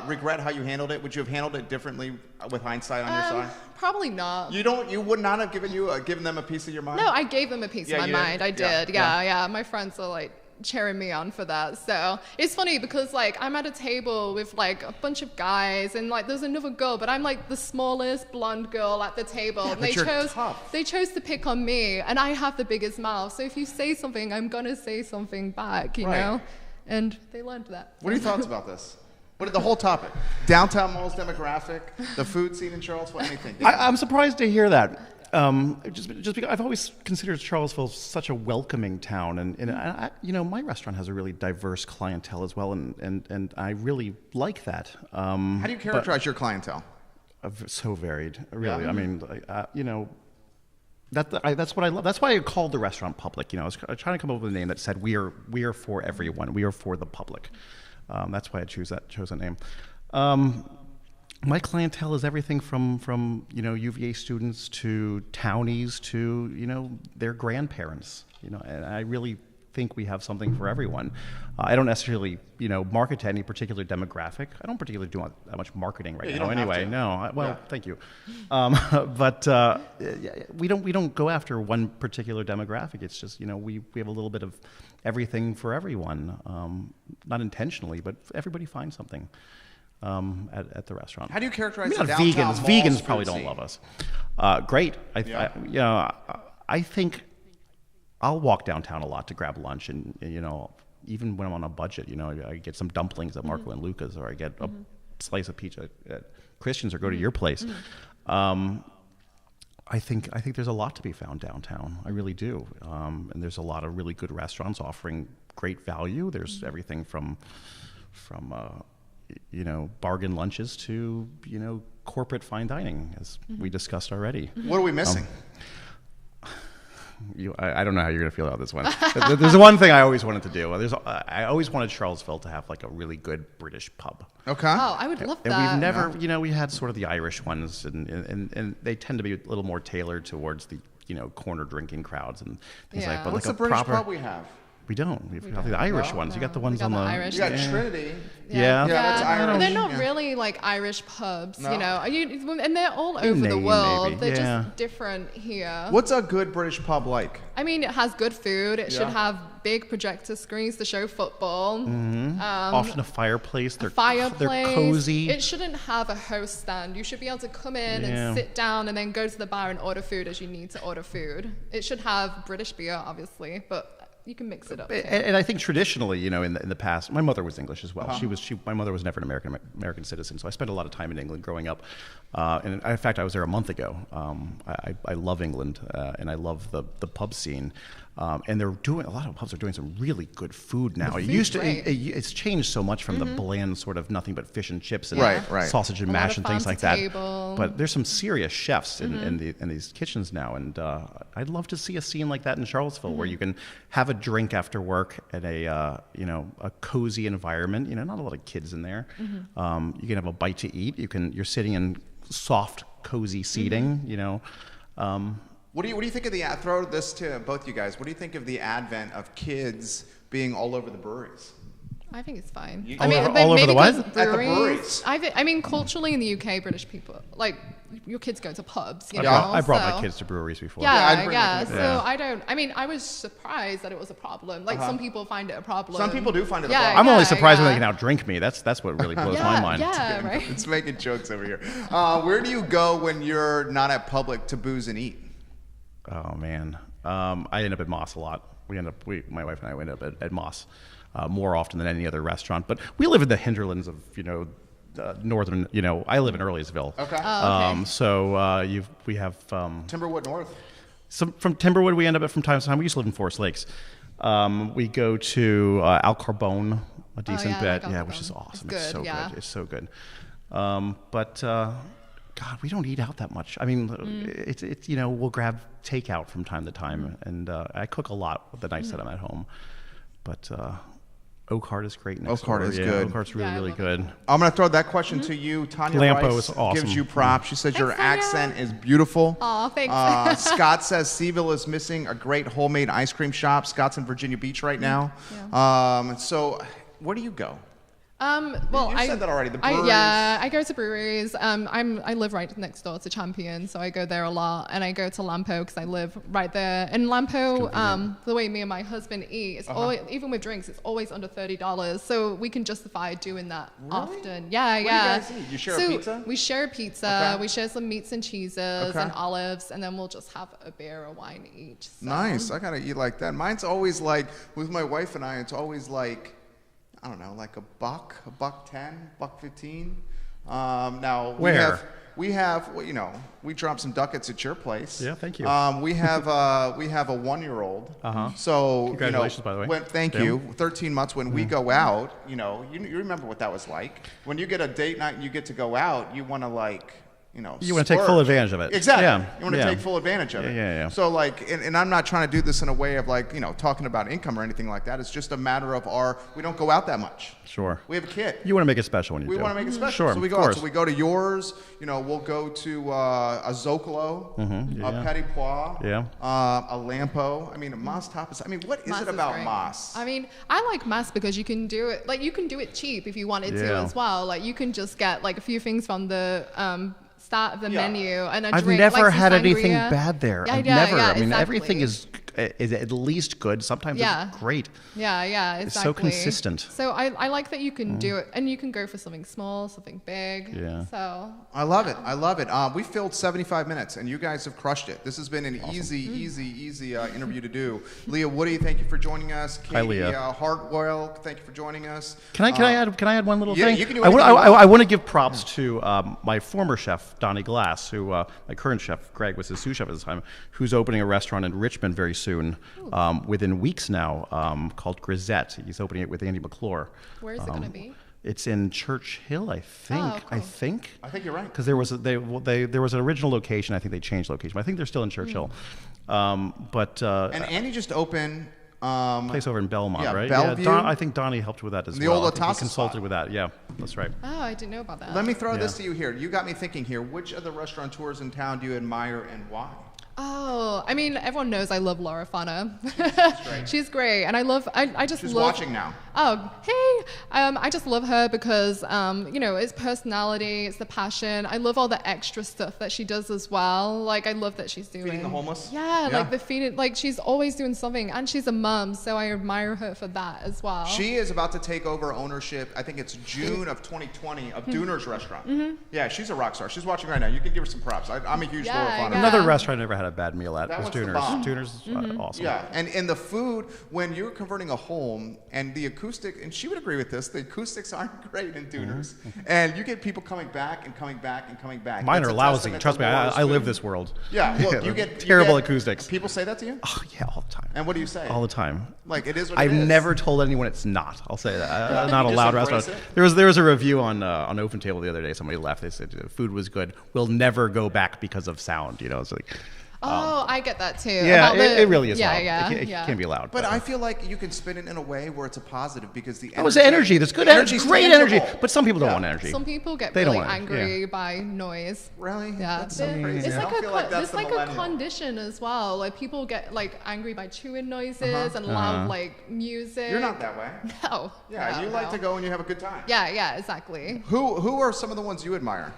S1: regret how you handled it? Would you have handled it differently with hindsight on your side?
S3: Probably not.
S1: You would not have given them a piece of your mind?
S3: No, I gave them a piece of my mind. I did. Yeah. My friends are like cheering me on for that. So it's funny because like I'm at a table with like a bunch of guys, and like there's another girl, but I'm like the smallest blonde girl at the table. And they chose to pick on me, and I have the biggest mouth. So if you say something, I'm gonna say something back, you know? And they learned that.
S1: What are your thoughts about this? What the whole topic? Downtown malls demographic, the food scene in Charlottesville, anything?
S2: I'm surprised to hear that. Just because I've always considered Charlottesville such a welcoming town, and I, my restaurant has a really diverse clientele as well, and I really like that.
S1: How do you characterize your clientele?
S2: So varied, really.
S1: Yeah.
S2: I mean, that's what I love. That's why I called the restaurant public. I was trying to come up with a name that said we are for everyone. We are for the public. That's why I chose that name. My clientele is everything from UVA students to townies to their grandparents. And I really think we have something for everyone. I don't necessarily market to any particular demographic. I don't particularly do that much marketing right now. Anyway, no. Thank you. But we don't go after one particular demographic. It's just we have a little bit of everything for everyone. Not intentionally, but everybody finds something. At the restaurant.
S1: How do you characterize the
S2: not
S1: downtown
S2: vegans?
S1: mall's
S2: Vegans
S1: food
S2: probably
S1: scene?
S2: don't love us. Great. I think I'll walk downtown a lot to grab lunch, and even when I'm on a budget, I get some dumplings at Marco and Luca's, or I get a slice of pizza at Christian's, or go to your place. I think there's a lot to be found downtown. I really do, and there's a lot of really good restaurants offering great value. There's everything from bargain lunches to corporate fine dining, as we discussed already.
S1: What are we missing?
S2: I don't know how you're going to feel about this one. There's one thing I always wanted to do. I always wanted Charlottesville to have like a really good British pub.
S1: Okay.
S3: Oh, I would love that.
S2: And we've never, we had sort of the Irish ones, and they tend to be a little more tailored towards the corner drinking crowds and things
S3: Yeah.
S2: like. But
S1: What's
S2: like
S1: the
S2: a
S1: British
S2: proper
S1: pub we have?
S2: We don't. We've got the Irish ones. You got the ones on the
S3: Irish.
S1: You got Trinity.
S2: Yeah.
S1: that's Irish.
S3: But they're not
S1: Yeah.
S3: really like Irish pubs,
S1: No.
S3: and they're all over the
S2: name,
S3: world.
S2: maybe.
S3: They're
S2: Yeah.
S3: just different here.
S1: What's a good British pub like?
S3: I mean, it has good food. It should
S1: Yeah.
S3: have big projector screens to show football.
S2: Often a fireplace. They're
S3: Fireplace.
S2: They're cozy.
S3: It shouldn't have a host stand. You should be able to come in and sit down and then go to the bar and order food as you need to order food. It should have British beer, obviously, but you can mix it up.
S2: And I think traditionally, in the past, my mother was English as well. My mother was never an American citizen, so I spent a lot of time in England growing up. And in fact, I was there a month ago. I love England, and I love the pub scene. And a lot of pubs are doing some really good food now. It's changed so much from the bland sort of nothing but fish and chips and
S1: Right.
S2: sausage and
S3: A lot
S2: mash
S3: of
S2: and things
S3: farm
S2: like
S3: to
S2: that.
S3: table.
S2: But there's some serious chefs in these kitchens now, and I'd love to see a scene like that in Charlottesville, where you can have a drink after work at a cozy environment. Not a lot of kids in there. You can have a bite to eat. You're sitting in soft, cozy seating.
S1: What do you think of throw this to both you guys. What do you think of the advent of kids being all over the breweries?
S3: I think it's fine.
S2: All over the what?
S3: because
S1: At the breweries.
S3: I mean, culturally in the UK, British people, like, your kids go to pubs, you know?
S2: I brought my
S3: so-
S2: kids to breweries before.
S1: I'd bring my
S3: Yeah,
S1: kids.
S3: so I was surprised that it was a problem. Like, some people find it a problem.
S1: Some people do find it a
S3: Yeah,
S1: problem.
S2: I'm only surprised when
S3: yeah.
S2: they can outdrink me. That's what really blows my mind.
S3: Yeah, right.
S1: It's making jokes over here. Where do you go when you're not at public to booze and eat?
S2: Oh man, I end up at Moss a lot. My wife and I end up at Moss more often than any other restaurant. But we live in the hinterlands of northern. I live in Earlysville.
S1: Okay.
S3: Oh, okay.
S2: So we have
S1: Timberwood North.
S2: from Timberwood. We end up at from time to time. We used to live in Forest Lakes. We go to Al Carbone a decent
S3: I
S2: bit.
S3: like Al
S2: Which is
S3: Carbone.
S2: awesome.
S3: It's
S2: It's so
S3: good, yeah.
S2: good. It's so good. But God, we don't eat out that much. I mean, it's we'll grab takeout from time to time, and I cook a lot the nights that I'm at home. But Oak Heart is great.
S1: Oak Heart is good.
S2: Oak Heart's really,
S3: Yeah, I
S2: really
S3: love
S2: good.
S1: I'm going to throw that question to you. Tanya
S2: Lampo
S1: Rice
S2: is awesome.
S1: gives you props. She says your
S3: Thanks, Tanya.
S1: accent is beautiful.
S3: Aw, thanks.
S1: Scott says CVille is missing a great homemade ice cream shop. Scott's in Virginia Beach right now. So where do you go?
S3: Well,
S1: You said that already, the breweries.
S3: I go to breweries. I live right next door to Champion, so I go there a lot, and I go to Lampo because I live right there. And Lampo, the way me and my husband eat, it's always, even with drinks, it's always under $30, so we can justify doing that often. Yeah,
S1: What do you
S3: yeah.
S1: guys eat? You share a
S3: So
S1: pizza?
S3: We share a pizza.
S1: Okay.
S3: We share some meats and cheeses
S1: Okay.
S3: and olives, and then we'll just have a beer or wine each. So.
S1: Nice. I gotta eat like that. Mine's always like with my wife and I. It's always like, I don't know, like $1, $1.10, $1.15. Now
S2: Where?
S1: We have, well, you know, we dropped some ducats at your place.
S2: Yeah, thank you.
S1: We have a 1-year-old. So
S2: congratulations, by the way.
S1: Thank you. 13 months. When we go out, you know, you remember what that was like. When you get a date night and you get to go out, you want to like. You want
S2: to take full advantage of it.
S1: Exactly.
S2: Yeah.
S1: You want to take full advantage of it.
S2: Yeah.
S1: So like, and I'm not trying to do this in a way of like, you know, talking about income or anything like that. It's just a matter of we don't go out that much.
S2: Sure.
S1: We have a kid.
S2: You want to make it special when you do.
S1: We want to make it special.
S2: Sure.
S1: So we go out. So we go to yours. You know, we'll go to a Zocalo, a Petit Pois, a Lampo. I mean, a Mas tapas. I mean, what is it about Mas?
S3: I mean, I like Mas because you can do it. Like, you can do it cheap if you wanted to as well. Like, you can just get like a few things from the start of the menu and a
S2: I've
S3: drink.
S2: never
S3: like
S2: had
S3: sangria.
S2: anything bad there.
S3: Yeah,
S2: I've never. I mean,
S3: exactly.
S2: everything is at least good. Sometimes it's great.
S3: Yeah, exactly.
S2: It's so consistent.
S3: So I like that you can do it, and you can go for something small, something big.
S2: Yeah.
S3: So
S1: I love it. We filled 75 minutes, and you guys have crushed it. This has been an easy interview to do. Leah Woody, thank you for joining us. Katie,
S2: Hi, Leah.
S1: Hartwell, thank you for joining us.
S2: Can I add one little thing?
S1: You can do
S2: I want to give props to my former chef Donnie Glass, who my current chef Greg was his sous chef at the time, who's opening a restaurant in Richmond very soon, within weeks now, called Grisette. He's opening it with Andy McClure.
S3: Where is it going to be?
S2: It's in Church Hill, I think.
S3: Oh, cool.
S1: I think you're right.
S2: Because there was an original location. I think they changed location, but I think they're still in Church Hill.
S1: And Andy just opened
S2: place over in Belmont, right?
S1: Bellevue.
S2: Yeah, I think Donnie helped with that as
S1: The
S2: well.
S1: old
S2: I think he
S1: Atasa
S2: consulted
S1: spot.
S2: with that. Yeah, that's right.
S3: Oh, I didn't know about that.
S1: Let me throw this to you here. You got me thinking here. Which of the restaurateurs in town do you admire and why?
S3: Oh, I mean, everyone knows I love Laura Fonner. She's great, and I just
S1: She's
S3: love.
S1: watching now.
S3: Oh, hey! I just love her because it's personality, it's the passion. I love all the extra stuff that she does as well. Like, I love that she's doing
S1: Feeding the homeless.
S3: Yeah, like the feeding. Like, she's always doing something, and she's a mom, so I admire her for that as well.
S1: She is about to take over ownership. I think it's June of 2020 of Dooner's restaurant. Yeah, she's a rock star. She's watching right now. You can give her some props. I'm a huge Laura Fonner.
S3: Yeah.
S2: Another restaurant I never had a bad meal at
S1: That
S2: was
S1: one's the
S2: Dooner's.
S1: bomb.
S2: Dooner's is awesome.
S1: Yeah, and the food, when you're converting a home and the acoustic, and she would agree with this, the acoustics aren't great in Dooner's. And you get people coming back and coming back and coming back.
S2: Mine
S1: That's
S2: are
S1: a
S2: lousy.
S1: testament
S2: Trust
S1: to
S2: me,
S1: Laura's
S2: I live
S1: food.
S2: this world.
S1: Yeah, well, you get
S2: terrible acoustics.
S1: People say that to you?
S2: Oh, yeah, all the time.
S1: And what do you say?
S2: All the time.
S1: Like, it is what
S2: I've
S1: it is.
S2: never told anyone it's not. I'll say that.
S1: Yeah,
S2: Not
S1: you
S2: a
S1: just
S2: loud
S1: embrace
S2: restaurant.
S1: it?
S2: There was a review on Open Table the other day. Somebody left. They said the food was good. We'll never go back because of sound. You know, it's like.
S3: Oh, I get that too.
S2: Yeah,
S3: About
S2: it really is
S3: Yeah,
S2: loud.
S3: yeah,
S2: It can be loud.
S1: But I feel like you can spin it in a way where it's a positive because the energy.
S2: That was energy. That's good energy. Great energy. But some people don't want energy.
S3: Some people get
S2: They don't
S3: really
S2: want it,
S3: angry by noise.
S1: Really?
S3: Yeah,
S1: That's so crazy.
S3: It's
S1: I
S3: like
S1: don't feel like that's
S3: it's
S1: the
S3: like a
S1: millennial.
S3: condition as well. Like, people get like angry by chewing noises and loud like music.
S1: You're not that way.
S3: No.
S1: Yeah,
S3: no,
S1: you like
S3: no.
S1: to go and you have a good time.
S3: Yeah, exactly.
S1: Who are some of the ones you admire?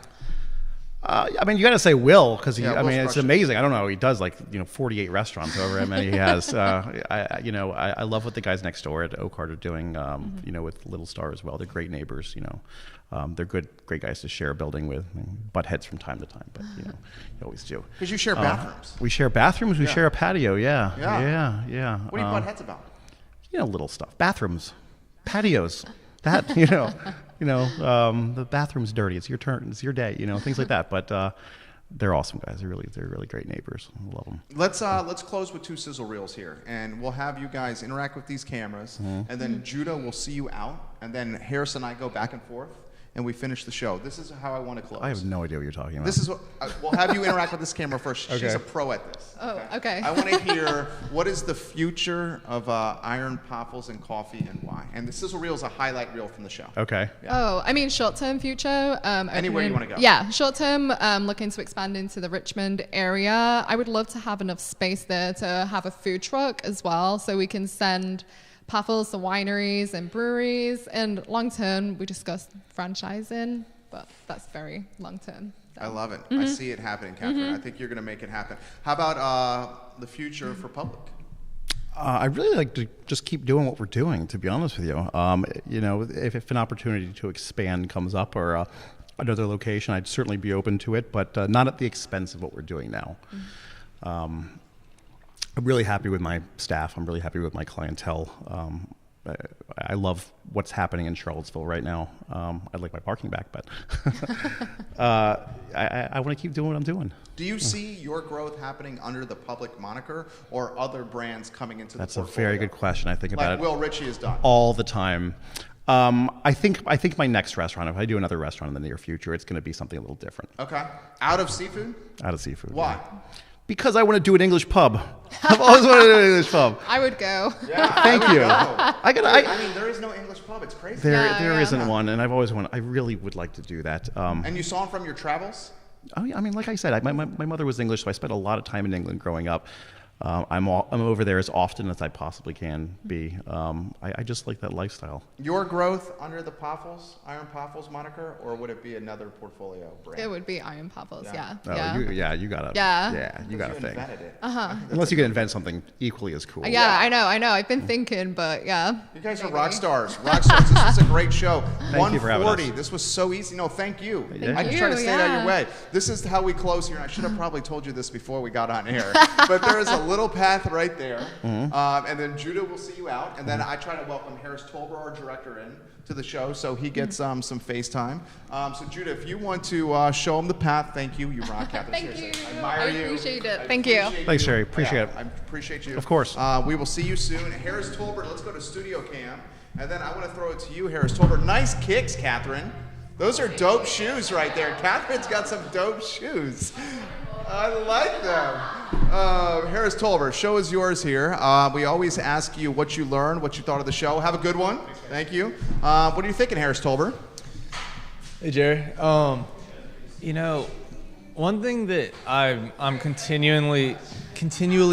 S2: I mean, you got to say Will because
S1: Yeah,
S2: I mean,
S1: Will's
S2: it's
S1: crushing.
S2: amazing. I don't know. He does 48 restaurants, however many he has. I love what the guys next door at Oakheart are doing. With Little Star as well. They're great neighbors. They're great guys to share a building with. I mean, butt heads from time to time, but you always do.
S1: Because you share bathrooms.
S2: We share bathrooms. We share a patio. Yeah.
S1: Yeah. What do you butt heads about?
S2: Little stuff. Bathrooms, patios. That the bathroom's dirty. It's your turn. It's your day. Things like that. But they're awesome guys. They're really great neighbors. I love them.
S1: Let's close with 2 sizzle reels here, and we'll have you guys interact with these cameras, and then Judah will see you out, and then Harris and I go back and forth, and we finish the show. This is how I want to close.
S2: I have no idea what you're talking about.
S1: This is what we'll have you interact with this camera first.
S2: Okay.
S1: She's a pro at this.
S3: Oh, okay.
S1: I want to hear what is the future of iron Paffles and coffee and why. And the sizzle reel is a highlight reel from the show.
S2: Okay.
S1: Yeah.
S3: Oh, I mean, short-term future.
S1: Anywhere you wanna go.
S3: Yeah, short-term, looking to expand into the Richmond area. I would love to have enough space there to have a food truck as well, so we can send Paffles to wineries and breweries. And long-term, we discussed franchising, but that's very long-term. So.
S1: I love it. I see it happening, Kathryn. I think you're going to make it happen. How about the future for public?
S2: I really like to just keep doing what we're doing, to be honest with you. If an opportunity to expand comes up or another location, I'd certainly be open to it, but not at the expense of what we're doing now. I'm really happy with my staff. I'm really happy with my clientele. I love what's happening in Charlottesville right now. I'd like my parking back, but I want to keep doing what I'm doing.
S1: Do you see your growth happening under the public moniker or other brands coming into the portfolio?
S2: That's a very good question. I think about it
S1: Will Richey has done
S2: all the time. I think my next restaurant, if I do another restaurant in the near future, it's going to be something a little different.
S1: Okay. Out of seafood?
S2: Out of seafood.
S1: Why?
S2: Yeah. Because I want to do an English pub. I've always wanted to do an English pub.
S3: I would go.
S1: Yeah,
S2: Thank you.
S1: I mean, there is no English pub. It's crazy.
S2: There isn't one, and I've always wanted. I really would like to do that.
S1: And you saw him from your travels?
S2: Oh yeah, I mean, like I said, my mother was English, so I spent a lot of time in England growing up. I'm over there as often as I possibly can be. I just like that lifestyle.
S1: Your growth under the Paffles, Iron Paffles moniker, or would it be another portfolio brand?
S3: It would be Iron Paffles, yeah.
S2: You got to.
S3: Yeah.
S2: Yeah, you got to think.
S1: Invented it.
S2: Unless you can invent something equally as cool.
S3: Yeah, I know. I've been thinking, but yeah.
S1: You guys are rock stars. Rock stars. This is a great show.
S2: Thank you for having us.
S1: 140. This was so easy. No, thank you.
S2: Thank
S1: I just try to stay out of your way. This is how we close here. And I should have probably told you this before we got on air. But there is a little path right there. And then Judah will see you out. And then I try to welcome Harris Tolber, our director, in to the show so he gets some FaceTime. So Judah, if you want to show him the path, thank you. You rock, Kathryn.
S3: Thank
S1: Seriously.
S3: you.
S1: I admire
S3: I
S1: you.
S3: appreciate it. Thank you.
S2: Thanks, Sherry. Appreciate it.
S1: I appreciate you.
S2: Of course.
S1: We will see you soon. Harris Tolber, let's go to studio cam. And then I want to throw it to you, Harris Tolber. Nice kicks, Kathryn. Those are dope shoes right there. Kathryn's got some dope shoes. I like them. Harris Tolber, show is yours here. We always ask you what you learned, what you thought of the show. Have a good one. Thank you. What are you thinking, Harris Tolber?
S4: Hey, Jerry. One thing that I'm continually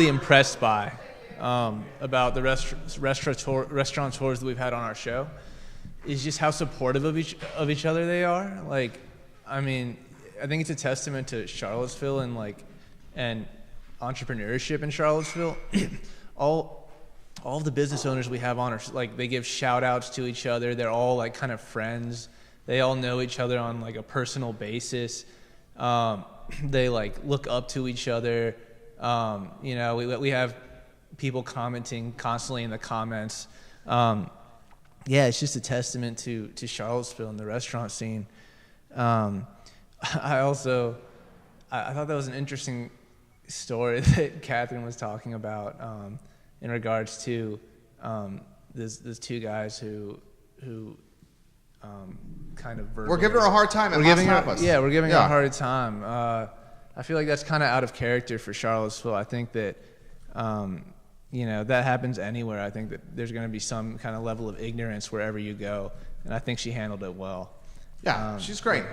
S4: impressed by about the restaurateurs that we've had on our show is just how supportive of each other they are. Like, I mean, I think it's a testament to Charlottesville and entrepreneurship in Charlottesville. all of the business owners we have on are like, they give shout outs to each other. They're all like kind of friends. They all know each other on like a personal basis. They like look up to each other. We have people commenting constantly in the comments. It's just a testament to Charlottesville and the restaurant scene. I thought that was an interesting story that Kathryn was talking about in regards to those two guys who kind of verbally.
S1: We're giving her a hard time.
S4: We're giving her a hard time. I feel like that's kind of out of character for Charlottesville. I think that that happens anywhere. I think that there's going to be some kind of level of ignorance wherever you go, and I think she handled it well.
S1: Yeah, she's great.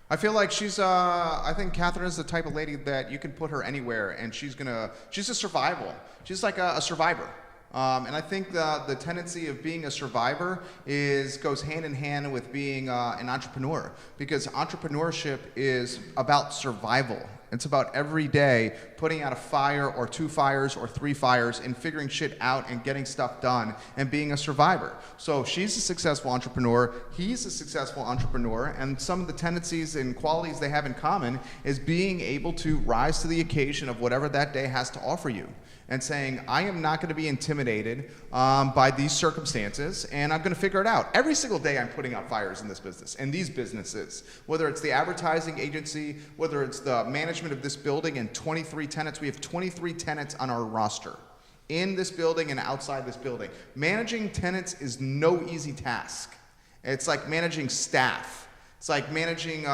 S1: I feel like I think Kathryn is the type of lady that you can put her anywhere and she's a survival. She's like a survivor. And I think the tendency of being a survivor goes hand in hand with being an entrepreneur, because entrepreneurship is about survival. It's about every day putting out a fire or 2 fires or 3 fires and figuring shit out and getting stuff done and being a survivor. So she's a successful entrepreneur, he's a successful entrepreneur, and some of the tendencies and qualities they have in common is being able to rise to the occasion of whatever that day has to offer you. And saying, I am not going to be intimidated by these circumstances, and I'm going to figure it out. Every single day I'm putting out fires in this business, and these businesses, whether it's the advertising agency, whether it's the management of this building and 23 tenants. We have 23 tenants on our roster in this building and outside this building. Managing tenants is no easy task. It's like managing staff. It's like managing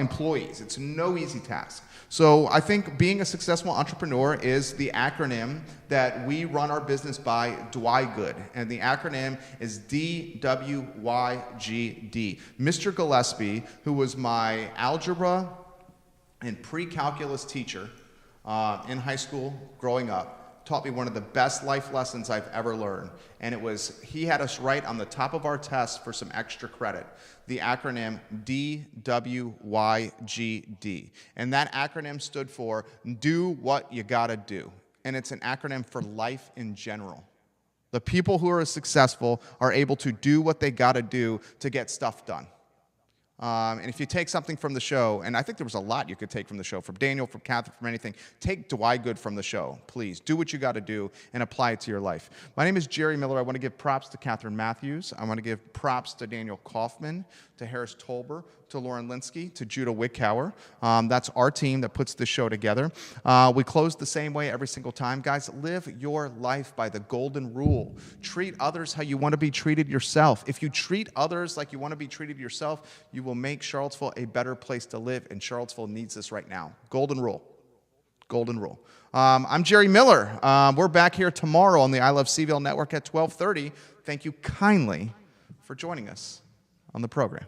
S1: employees. It's no easy task. So I think being a successful entrepreneur is the acronym that we run our business by, DWYGD. And the acronym is DWYGD. Mr. Gillespie, who was my algebra and pre-calculus teacher in high school growing up, taught me one of the best life lessons I've ever learned. And it was, he had us write on the top of our test for some extra credit the acronym DWYGD. And that acronym stood for Do What You Gotta Do. And it's an acronym for life in general. The people who are successful are able to do what they gotta do to get stuff done. And if you take something from the show, and I think there was a lot you could take from the show, from Daniel, from Kathryn, from anything, take good from the show, please. Do what you got to do and apply it to your life. My name is Jerry Miller. I want to give props to Kathryn Matthews. I want to give props to Daniel Kaufman, to Harris Tolber, to Loren Linsky, to Judah Wickhauer. That's our team that puts this show together. We close the same way every single time. Guys, live your life by the golden rule. Treat others how you want to be treated yourself. If you treat others like you want to be treated yourself, you will make Charlottesville a better place to live, and Charlottesville needs this right now. Golden rule. Golden rule. I'm Jerry Miller. We're back here tomorrow on the I Love CVille Network at 12:30. Thank you kindly for joining us on the program.